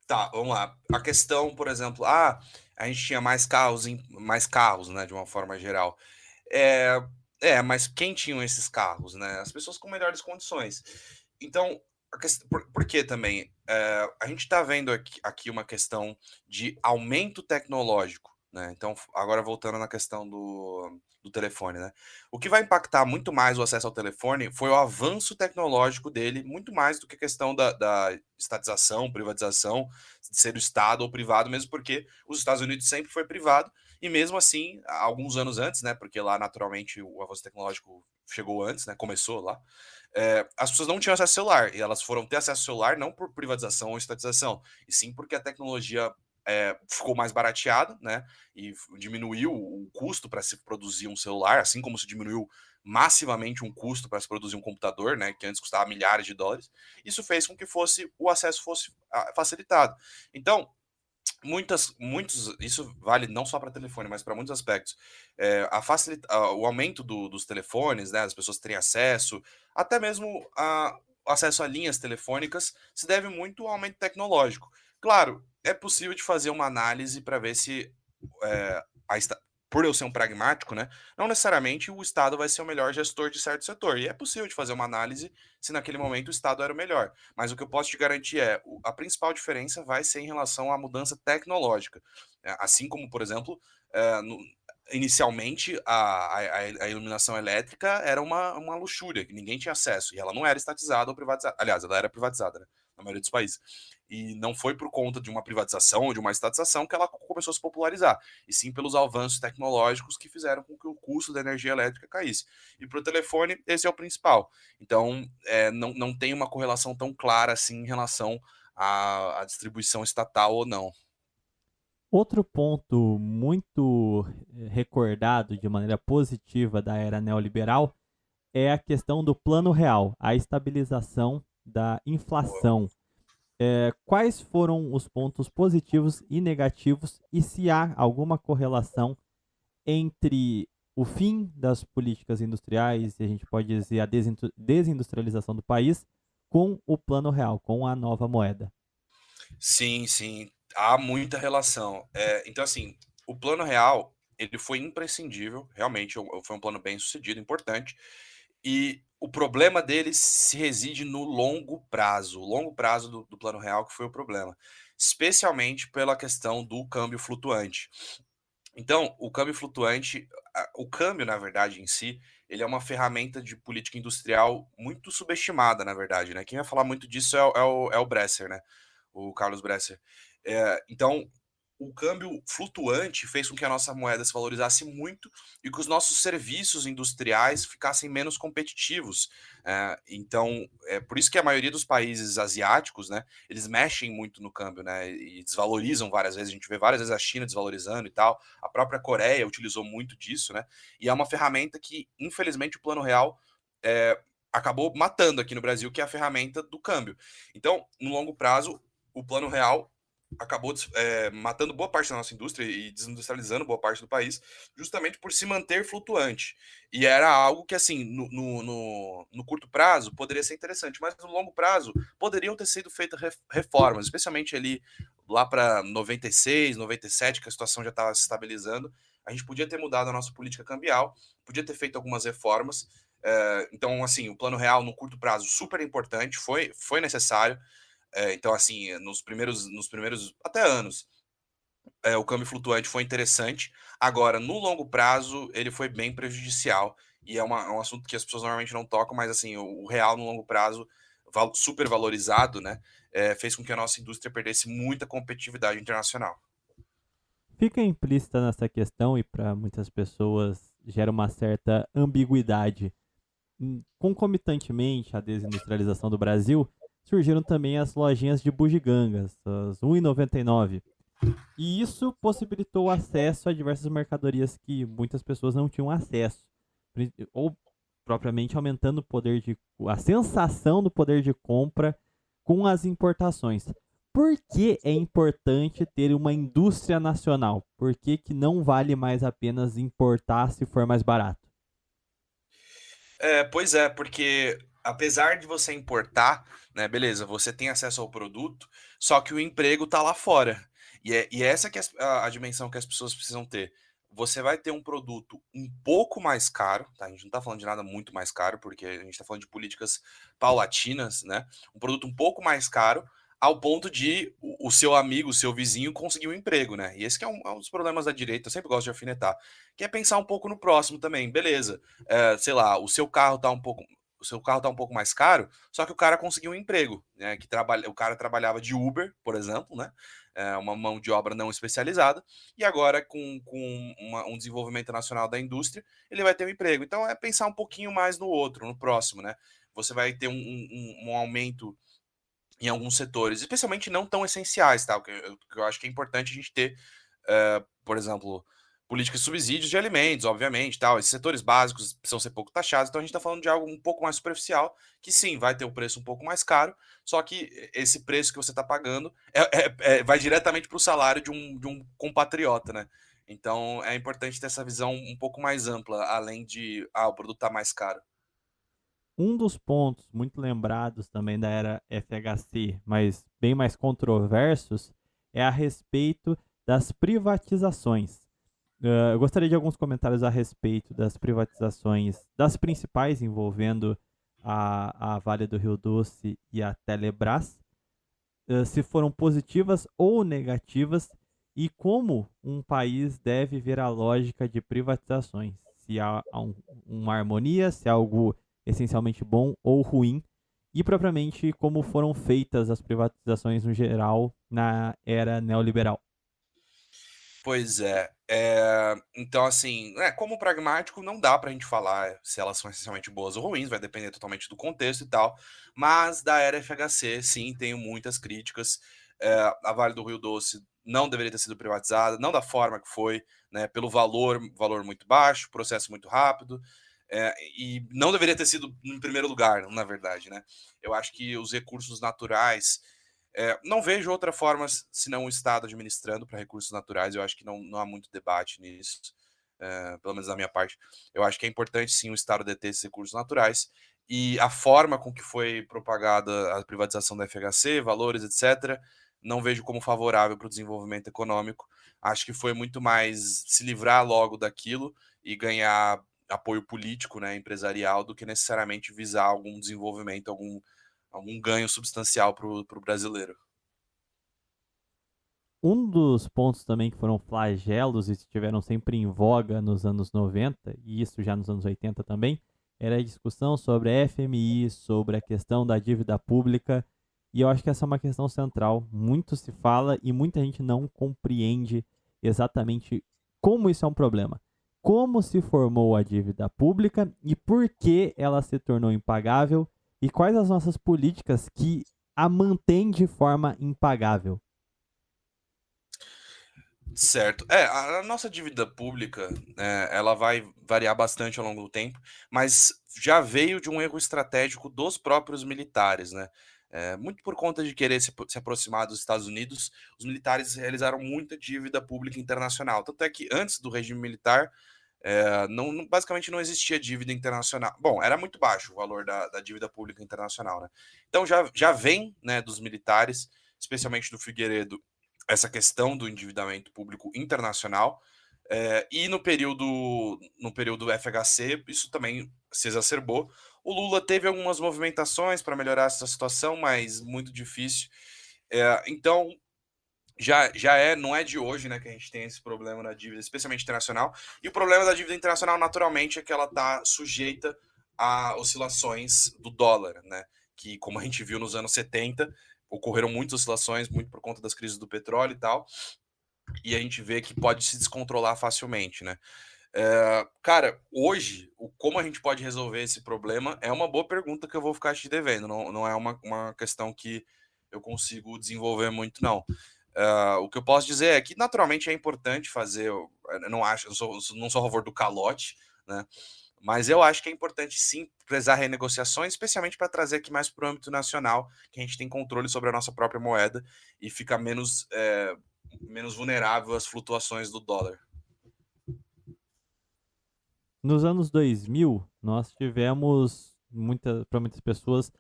Tá, vamos lá. A questão, por exemplo, a gente tinha mais carros, né, de uma forma geral. É, mas quem tinham esses carros, né? As pessoas com melhores condições. Então, por que também? A gente está vendo aqui uma questão de aumento tecnológico, né? Então, agora voltando na questão do telefone, né? O que vai impactar muito mais o acesso ao telefone foi o avanço tecnológico dele, muito mais do que a questão da estatização, privatização, de ser o Estado ou privado, mesmo porque os Estados Unidos sempre foi privado e mesmo assim, alguns anos antes, né, porque lá naturalmente o avanço tecnológico chegou antes, né, começou lá, as pessoas não tinham acesso ao celular, e elas foram ter acesso ao celular não por privatização ou estatização, e sim porque a tecnologia ficou mais barateada, né, e diminuiu o custo para se produzir um celular, assim como se diminuiu massivamente um custo para se produzir um computador, né, que antes custava milhares de dólares. Isso fez com que o acesso fosse facilitado. Então, muitos, isso vale não só para telefone, mas para muitos aspectos. O aumento dos telefones, né, as pessoas terem acesso, até mesmo o acesso a linhas telefônicas, se deve muito ao aumento tecnológico. Claro, é possível de fazer uma análise para ver se é, a esta- por eu ser um pragmático, né, não necessariamente o Estado vai ser o melhor gestor de certo setor. E é possível de fazer uma análise se naquele momento o Estado era o melhor. Mas o que eu posso te garantir é a principal diferença vai ser em relação à mudança tecnológica. Assim como, por exemplo, inicialmente a iluminação elétrica era uma luxúria, que ninguém tinha acesso, e ela não era estatizada ou privatizada. Aliás, ela era privatizada, né, na maioria dos países. E não foi por conta de uma privatização ou de uma estatização que ela começou a se popularizar, e sim pelos avanços tecnológicos que fizeram com que o custo da energia elétrica caísse. E para o telefone, esse é o principal. Então, não tem uma correlação tão clara assim em relação à distribuição estatal ou não. Outro ponto muito recordado de maneira positiva da era neoliberal é a questão do plano real, a estabilização da inflação. Quais foram os pontos positivos e negativos e se há alguma correlação entre o fim das políticas industriais, e a gente pode dizer a desindustrialização do país, com o plano real, com a nova moeda? Sim, sim, há muita relação. Então, assim, o plano real, ele foi imprescindível, realmente foi um plano bem sucedido, importante, e o problema dele se reside no longo prazo, o longo prazo do plano real que foi o problema, especialmente pela questão do câmbio flutuante. Então, o câmbio flutuante, o câmbio, na verdade, em si, ele é uma ferramenta de política industrial muito subestimada, na verdade, né? Quem vai falar muito disso é o Bresser, né? O Carlos Bresser. Então, o câmbio flutuante fez com que a nossa moeda se valorizasse muito e que os nossos serviços industriais ficassem menos competitivos. Então, é por isso que a maioria dos países asiáticos, né, eles mexem muito no câmbio, né, e desvalorizam várias vezes. A gente vê várias vezes a China desvalorizando e tal. A própria Coreia utilizou muito disso, né? E é uma ferramenta que, infelizmente, o Plano Real é, acabou matando aqui no Brasil, que é a ferramenta do câmbio. Então, no longo prazo, o Plano Real acabou matando boa parte da nossa indústria e desindustrializando boa parte do país, justamente por se manter flutuante. E era algo que, assim, no curto prazo poderia ser interessante, mas no longo prazo poderiam ter sido feitas reformas, especialmente ali lá para 96, 97, que a situação já estava se estabilizando. A gente podia ter mudado a nossa política cambial, podia ter feito algumas reformas. Então, assim, o plano real no curto prazo super importante, foi necessário. Então, assim, nos primeiros até anos, o câmbio flutuante foi interessante. Agora, no longo prazo, ele foi bem prejudicial. E é um assunto que as pessoas normalmente não tocam, mas assim, o real no longo prazo, super valorizado, né? Fez com que a nossa indústria perdesse muita competitividade internacional. Fica implícita nessa questão e para muitas pessoas gera uma certa ambiguidade. Concomitantemente à desindustrialização do Brasil, surgiram também as lojinhas de bugigangas, as 1,99. E isso possibilitou acesso a diversas mercadorias que muitas pessoas não tinham acesso, ou propriamente aumentando o poder de a sensação do poder de compra com as importações. Por que é importante ter uma indústria nacional? Por que não vale mais apenas importar se for mais barato? Pois é, porque apesar de você importar, né, beleza, você tem acesso ao produto, só que o emprego tá lá fora. E essa que é a dimensão que as pessoas precisam ter. Você vai ter um produto um pouco mais caro, tá? A gente não tá falando de nada muito mais caro, porque a gente tá falando de políticas paulatinas, né? Um produto um pouco mais caro, ao ponto de o seu amigo, o seu vizinho conseguir um emprego, né? E esse que é um dos problemas da direita, eu sempre gosto de alfinetar, que é pensar um pouco no próximo também. Beleza, sei lá, o seu carro tá um pouco. o seu carro tá um pouco mais caro, só que o cara conseguiu um emprego, né? O cara trabalhava de Uber, por exemplo, né? Uma mão de obra não especializada, e agora com um desenvolvimento nacional da indústria, ele vai ter um emprego. Então é pensar um pouquinho mais no outro, no próximo, né? Você vai ter um aumento em alguns setores, especialmente não tão essenciais, tá? O que eu acho que é importante a gente ter, por exemplo, políticas de subsídios de alimentos, obviamente, tal. Esses setores básicos precisam ser pouco taxados, então a gente está falando de algo um pouco mais superficial, que sim, vai ter o preço um pouco mais caro, só que esse preço que você está pagando vai diretamente para o salário de um compatriota, né? Então é importante ter essa visão um pouco mais ampla, além de, o produto tá mais caro. Um dos pontos muito lembrados também da era FHC, mas bem mais controversos, é a respeito das privatizações. Eu gostaria de alguns comentários a respeito das privatizações das principais envolvendo a Vale do Rio Doce e a Telebrás, se foram positivas ou negativas e como um país deve ver a lógica de privatizações. Se há uma harmonia, se há algo essencialmente bom ou ruim, e propriamente como foram feitas as privatizações no geral na era neoliberal. Pois é. Então, assim, como pragmático, não dá pra gente falar se elas são essencialmente boas ou ruins, vai depender totalmente do contexto e tal. Mas da era FHC, sim, tenho muitas críticas. A Vale do Rio Doce não deveria ter sido privatizada, não da forma que foi, né, pelo valor muito baixo, processo muito rápido, e não deveria ter sido em primeiro lugar, na verdade, né? Eu acho que os recursos naturais não vejo outra forma senão o Estado administrando para recursos naturais. Eu acho que não há muito debate nisso, pelo menos da minha parte. Eu acho que é importante sim o Estado deter esses recursos naturais. E a forma com que foi propagada a privatização da FHC, valores, etc., não vejo como favorável para o desenvolvimento econômico. Acho que foi muito mais se livrar logo daquilo e ganhar apoio político, né, empresarial, do que necessariamente visar algum desenvolvimento, algum ganho substancial para o brasileiro. Um dos pontos também que foram flagelos e estiveram sempre em voga nos anos 90, e isso já nos anos 80 também, era a discussão sobre a FMI, sobre a questão da dívida pública, e eu acho que essa é uma questão central. Muito se fala e muita gente não compreende exatamente como isso é um problema. Como se formou a dívida pública e por que ela se tornou impagável e quais as nossas políticas que a mantêm de forma impagável. Certo. A nossa dívida pública, ela vai variar bastante ao longo do tempo, mas já veio de um erro estratégico dos próprios militares, né? Muito por conta de querer se aproximar dos Estados Unidos, os militares realizaram muita dívida pública internacional. Tanto é que antes do regime militar, basicamente não existia dívida internacional. Bom, era muito baixo o valor da dívida pública internacional, né? Então já vem, né, dos militares, especialmente do Figueiredo, essa questão do endividamento público internacional. E no período FHC, isso também se exacerbou. O Lula teve algumas movimentações para melhorar essa situação, mas muito difícil. Então, não é de hoje, né, que a gente tem esse problema na dívida, especialmente internacional. E o problema da dívida internacional, naturalmente, é que ela está sujeita a oscilações do dólar, né? Que, como a gente viu nos anos 70, ocorreram muitas oscilações, muito por conta das crises do petróleo e tal. E a gente vê que pode se descontrolar facilmente, né? Cara, hoje, como a gente pode resolver esse problema é uma boa pergunta que eu vou ficar te devendo. Não é uma questão que eu consigo desenvolver muito, não. O que eu posso dizer é que, naturalmente, é importante fazer. Eu não sou a favor do calote, né? Mas eu acho que é importante sim prezar renegociações, especialmente para trazer aqui mais para o âmbito nacional, que a gente tem controle sobre a nossa própria moeda e fica menos vulnerável às flutuações do dólar. Nos anos 2000, nós tivemos, para muitas pessoas,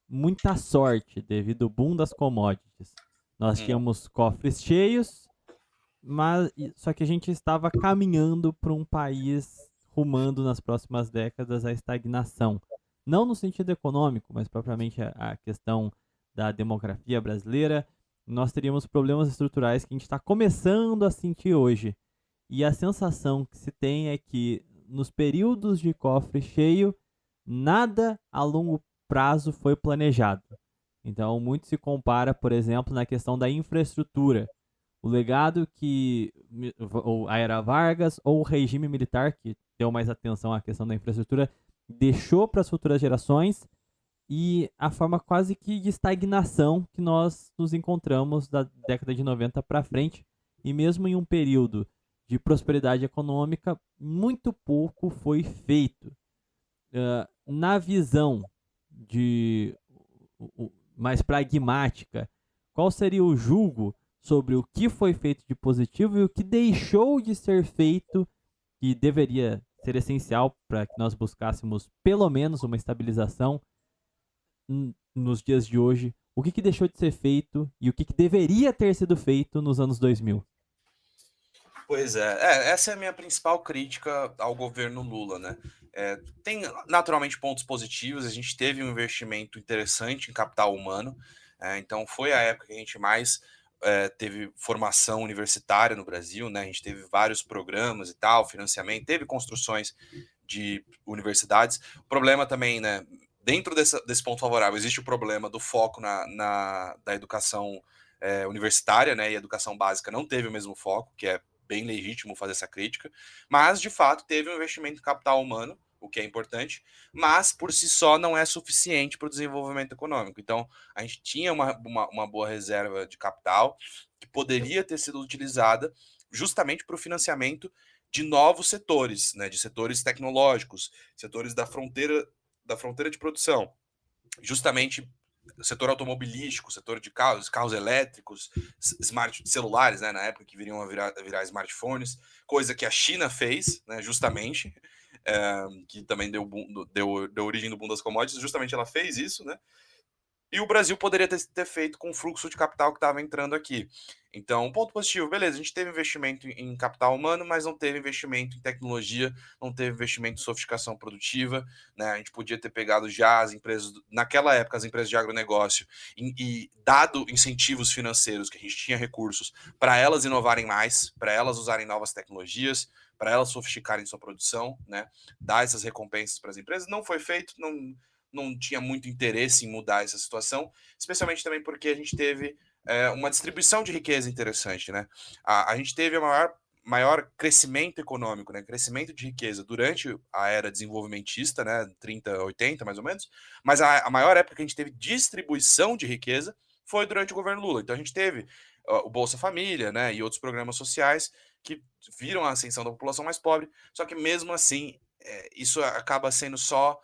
muita sorte devido ao boom das commodities. Nós tínhamos cofres cheios, só que a gente estava caminhando para um país rumando nas próximas décadas à estagnação. Não no sentido econômico, mas propriamente a questão da demografia brasileira. Nós teríamos problemas estruturais que a gente está começando a sentir hoje. E a sensação que se tem é que nos períodos de cofre cheio, nada a longo prazo foi planejado. Então, muito se compara, por exemplo, na questão da infraestrutura. O legado que ou a era Vargas ou o regime militar, que deu mais atenção à questão da infraestrutura, deixou para as futuras gerações, e a forma quase que de estagnação que nós nos encontramos da década de 90 para frente. E mesmo em um período de prosperidade econômica, muito pouco foi feito. Na visão de mais pragmática, qual seria o julgo sobre o que foi feito de positivo e o que deixou de ser feito, que deveria ser essencial para que nós buscássemos pelo menos uma estabilização nos dias de hoje? O que deixou de ser feito e o que deveria ter sido feito nos anos 2000? Pois é, essa é a minha principal crítica ao governo Lula, né? Tem naturalmente pontos positivos, a gente teve um investimento interessante em capital humano, então foi a época que a gente mais teve formação universitária no Brasil, né? A gente teve vários programas e tal, financiamento, teve construções de universidades. O problema também, né? Dentro desse ponto favorável, existe o problema do foco da educação universitária, né? E a educação básica não teve o mesmo foco, que é bem legítimo fazer essa crítica, mas de fato teve um investimento em capital humano, o que é importante, mas por si só não é suficiente para o desenvolvimento econômico. Então, a gente tinha uma boa reserva de capital que poderia ter sido utilizada justamente para o financiamento de novos setores, né, de setores tecnológicos, setores da fronteira de produção, justamente setor automobilístico, setor de carros elétricos, celulares, né, na época que viriam a virar smartphones, coisa que a China fez, né, justamente, que também deu origem do boom das commodities, justamente ela fez isso, né, e o Brasil poderia ter feito com o fluxo de capital que estava entrando aqui. Então, um ponto positivo, beleza, a gente teve investimento em capital humano, mas não teve investimento em tecnologia, não teve investimento em sofisticação produtiva, né? A gente podia ter pegado já as empresas, naquela época, as empresas de agronegócio, e dado incentivos financeiros, que a gente tinha recursos, para elas inovarem mais, para elas usarem novas tecnologias, para elas sofisticarem sua produção, né? Dar essas recompensas para as empresas. Não foi feito, não tinha muito interesse em mudar essa situação, especialmente também porque a gente teve uma distribuição de riqueza interessante, né? A gente teve a maior crescimento econômico, né? Crescimento de riqueza durante a era desenvolvimentista, né? 30, 80 mais ou menos, mas a maior época que a gente teve distribuição de riqueza foi durante o governo Lula. Então a gente teve o Bolsa Família, né? E outros programas sociais que viram a ascensão da população mais pobre, só que mesmo assim isso acaba sendo só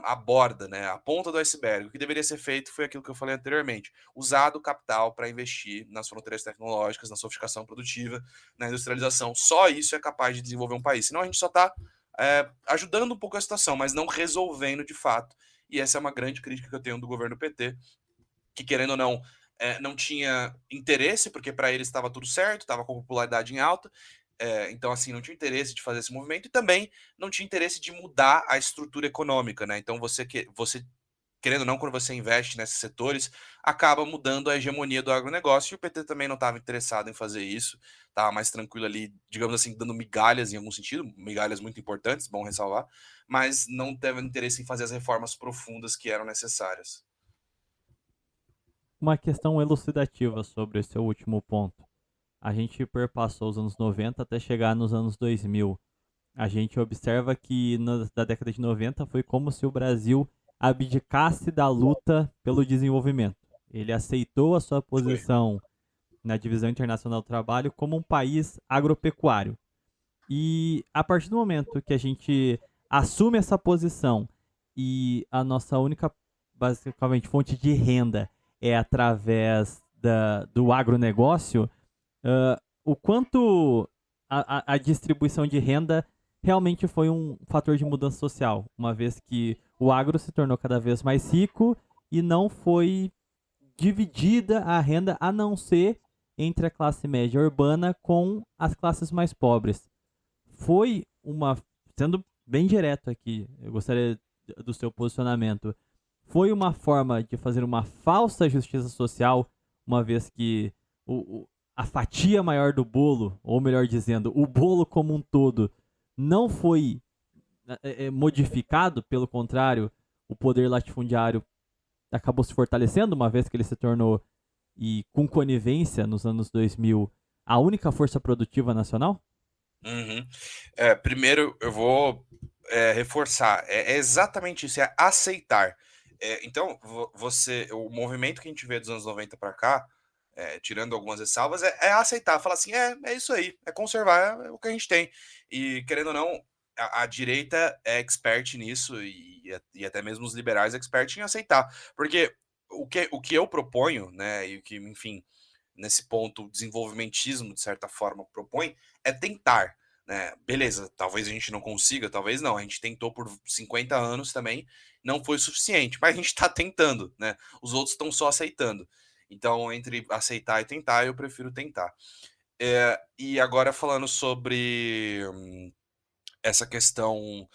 a borda, né, a ponta do iceberg. O que deveria ser feito foi aquilo que eu falei anteriormente: usar o capital para investir nas fronteiras tecnológicas, na sofisticação produtiva, na industrialização. Só isso é capaz de desenvolver um país. Senão a gente só está ajudando um pouco a situação, mas não resolvendo de fato. E essa é uma grande crítica que eu tenho do governo PT, que, querendo ou não, não tinha interesse, porque para eles estava tudo certo, estava com a popularidade em alta, então, assim, não tinha interesse de fazer esse movimento e também não tinha interesse de mudar a estrutura econômica, né? Então, você querendo ou não, quando você investe nesses setores, acaba mudando a hegemonia do agronegócio, e o PT também não estava interessado em fazer isso, estava mais tranquilo ali, digamos assim, dando migalhas em algum sentido, migalhas muito importantes, bom ressalvar, mas não teve interesse em fazer as reformas profundas que eram necessárias. Uma questão elucidativa sobre esse último ponto. A gente perpassou os anos 90 até chegar nos anos 2000. A gente observa que da década de 90 foi como se o Brasil abdicasse da luta pelo desenvolvimento. Ele aceitou a sua posição na Divisão Internacional do Trabalho como um país agropecuário. E a partir do momento que a gente assume essa posição e a nossa única, basicamente, fonte de renda é através do agronegócio, o quanto a distribuição de renda realmente foi um fator de mudança social, uma vez que o agro se tornou cada vez mais rico e não foi dividida a renda, a não ser entre a classe média urbana com as classes mais pobres. Foi uma, sendo bem direto aqui, eu gostaria do seu posicionamento, foi uma forma de fazer uma falsa justiça social, uma vez que a fatia maior do bolo, ou melhor dizendo, o bolo como um todo, não foi modificado, pelo contrário, o poder latifundiário acabou se fortalecendo, uma vez que ele se tornou, e com conivência nos anos 2000, a única força produtiva nacional? Uhum. Primeiro, eu vou reforçar. É exatamente isso, é aceitar. Então, o movimento que a gente vê dos anos 90 para cá, tirando algumas ressalvas, é aceitar. Falar assim, é isso aí, é conservar o que a gente tem. E, querendo ou não, a direita é expert nisso, e até mesmo os liberais é expert em aceitar. Porque o que eu proponho, né, e o que, enfim, nesse ponto, o desenvolvimentismo, de certa forma, propõe, é tentar. Né? Beleza, talvez a gente não consiga, talvez não. A gente tentou por 50 anos também, não foi suficiente, mas a gente está tentando, né? Os outros estão só aceitando. Então, entre aceitar e tentar, eu prefiro tentar. E agora falando sobre essa questão.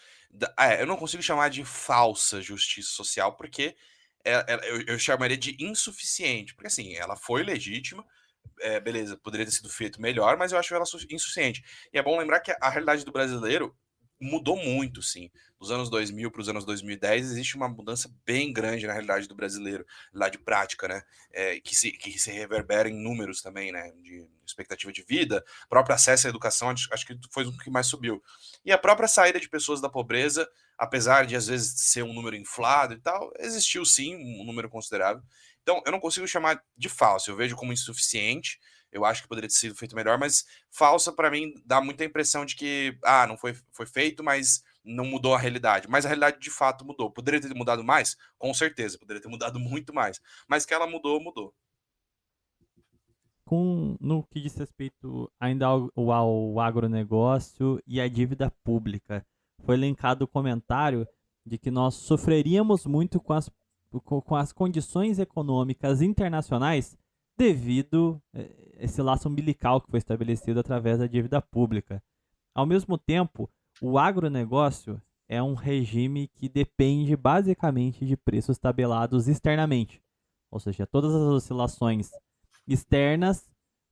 Eu não consigo chamar de falsa justiça social, porque eu chamaria de insuficiente. Porque assim, ela foi legítima, beleza, poderia ter sido feito melhor, mas eu acho ela insuficiente. E é bom lembrar que a realidade do brasileiro mudou muito, sim. Dos anos 2000 para os anos 2010, existe uma mudança bem grande na realidade do brasileiro, lá de prática, né? Que se reverbera em números também, né? De expectativa de vida, próprio acesso à educação, acho que foi o que mais subiu. E a própria saída de pessoas da pobreza, apesar de às vezes ser um número inflado e tal, existiu sim um número considerável. Então, eu não consigo chamar de falso, eu vejo como insuficiente, eu acho que poderia ter sido feito melhor, mas falsa para mim dá muita impressão de que, não foi feito, mas não mudou a realidade. Mas a realidade de fato mudou. Poderia ter mudado mais? Com certeza, poderia ter mudado muito mais. Mas que ela mudou, mudou. No que diz respeito ainda ao agronegócio e à dívida pública, foi elencado o comentário de que nós sofreríamos muito com as condições econômicas internacionais devido a esse laço umbilical que foi estabelecido através da dívida pública. Ao mesmo tempo, o agronegócio é um regime que depende basicamente de preços tabelados externamente, ou seja, todas as oscilações externas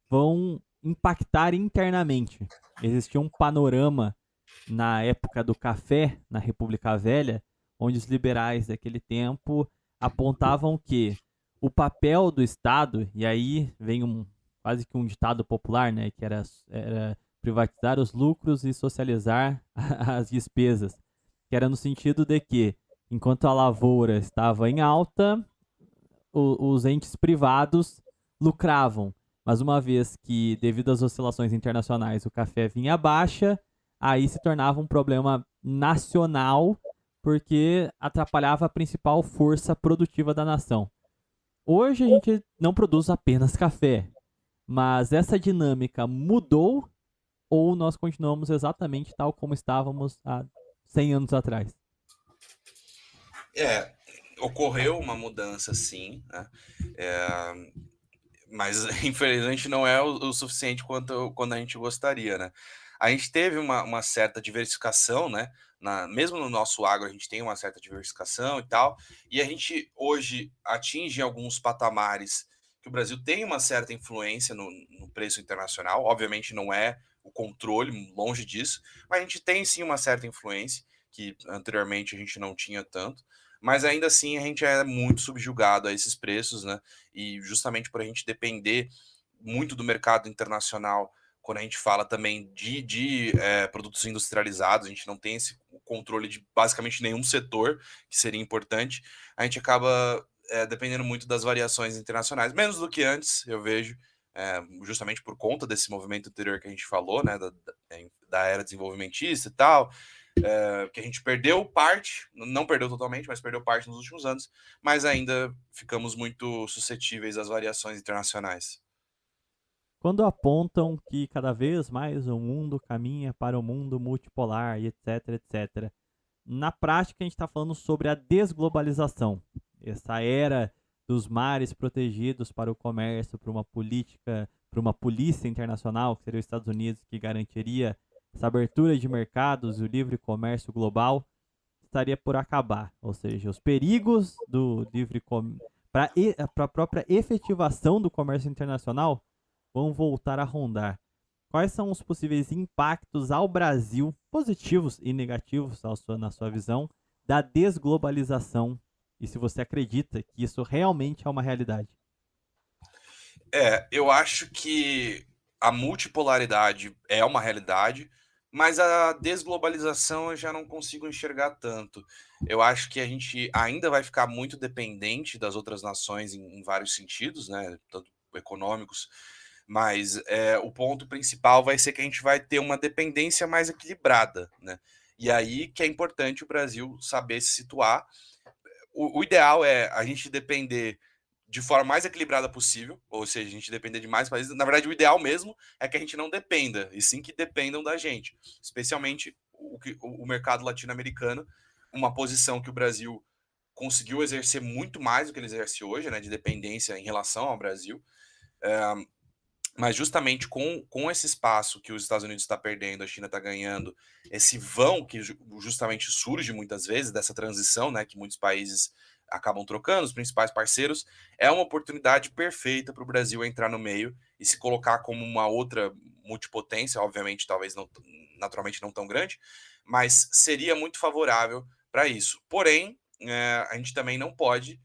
vão impactar internamente. Existia um panorama na época do café, na República Velha, onde os liberais daquele tempo apontavam que o papel do Estado, e aí vem quase que um ditado popular, né, que era privatizar os lucros e socializar as despesas, que era no sentido de que, enquanto a lavoura estava em alta, os entes privados lucravam. Mas uma vez que, devido às oscilações internacionais, o café vinha baixa, aí se tornava um problema nacional, porque atrapalhava a principal força produtiva da nação. Hoje a gente não produz apenas café, mas essa dinâmica mudou ou nós continuamos exatamente tal como estávamos há 100 anos atrás? Ocorreu uma mudança sim, né? Mas infelizmente não é o suficiente quando a gente gostaria, né? A gente teve uma certa diversificação, né? Mesmo no nosso agro, a gente tem uma certa diversificação e tal, e a gente hoje atinge alguns patamares que o Brasil tem uma certa influência no preço internacional. Obviamente não é o controle, longe disso, mas a gente tem sim uma certa influência que anteriormente a gente não tinha tanto. Mas ainda assim a gente é muito subjugado a esses preços, né? E justamente por a gente depender muito do mercado internacional, quando a gente fala também de produtos industrializados, a gente não tem esse controle de basicamente nenhum setor que seria importante, a gente acaba dependendo muito das variações internacionais, menos do que antes, eu vejo, justamente por conta desse movimento anterior que a gente falou, né, da era desenvolvimentista e tal, que a gente perdeu parte, não perdeu totalmente, mas perdeu parte nos últimos anos, mas ainda ficamos muito suscetíveis às variações internacionais. Quando apontam que cada vez mais o mundo caminha para o mundo multipolar e etc, etc. Na prática, a gente está falando sobre a desglobalização. Essa era dos mares protegidos para o comércio, para uma política, para uma polícia internacional, que seria os Estados Unidos, que garantiria essa abertura de mercados e o livre comércio global, estaria por acabar. Ou seja, os perigos do livre comércio para a própria efetivação do comércio internacional vão voltar a rondar. quais são os possíveis impactos ao Brasil, positivos e negativos, na sua visão, da desglobalização? E se você acredita que isso realmente é uma realidade? Eu acho que a multipolaridade é uma realidade, mas a desglobalização eu já não consigo enxergar tanto. Eu acho que a gente ainda vai ficar muito dependente das outras nações em vários sentidos, né? Tanto econômicos, mas o ponto principal vai ser que a gente vai ter uma dependência mais equilibrada, né? E aí que é importante o Brasil saber se situar. O ideal é a gente depender de forma mais equilibrada possível, ou seja, a gente depender de mais países. Na verdade, o ideal mesmo é que a gente não dependa, e sim que dependam da gente, especialmente o mercado latino-americano, uma posição que o Brasil conseguiu exercer muito mais do que ele exerce hoje, né, de dependência em relação ao Brasil. Mas justamente com esse espaço que os Estados Unidos está perdendo, a China está ganhando, esse vão que justamente surge muitas vezes dessa transição, né, que muitos países acabam trocando, os principais parceiros, é uma oportunidade perfeita para o Brasil entrar no meio e se colocar como uma outra multipotência, obviamente, talvez não, naturalmente não tão grande, mas seria muito favorável para isso. Porém, a gente também não pode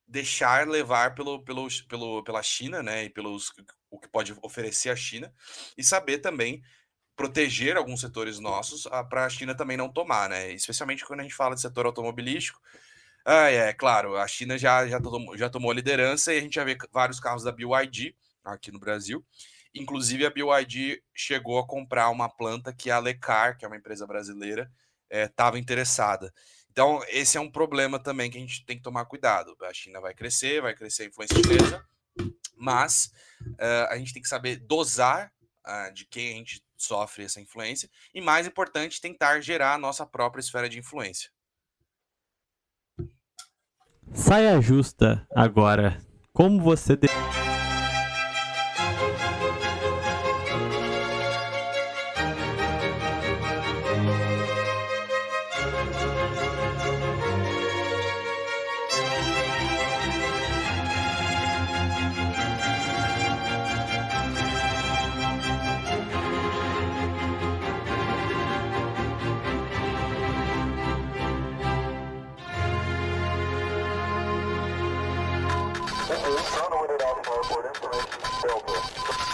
deixar levar pela China, né, e o que pode oferecer a China, e saber também proteger alguns setores nossos para a China também não tomar, né? Especialmente quando a gente fala de setor automobilístico. Claro, a China já tomou a liderança e a gente já vê vários carros da BYD aqui no Brasil. Inclusive, a BYD chegou a comprar uma planta que a Lecar, que é uma empresa brasileira, estava interessada. Então, esse é um problema também que a gente tem que tomar cuidado. A China vai crescer a influência chinesa, mas a gente tem que saber dosar de quem a gente sofre essa influência e, mais importante, tentar gerar a nossa própria esfera de influência. Saia justa agora. Como você... Information Delta.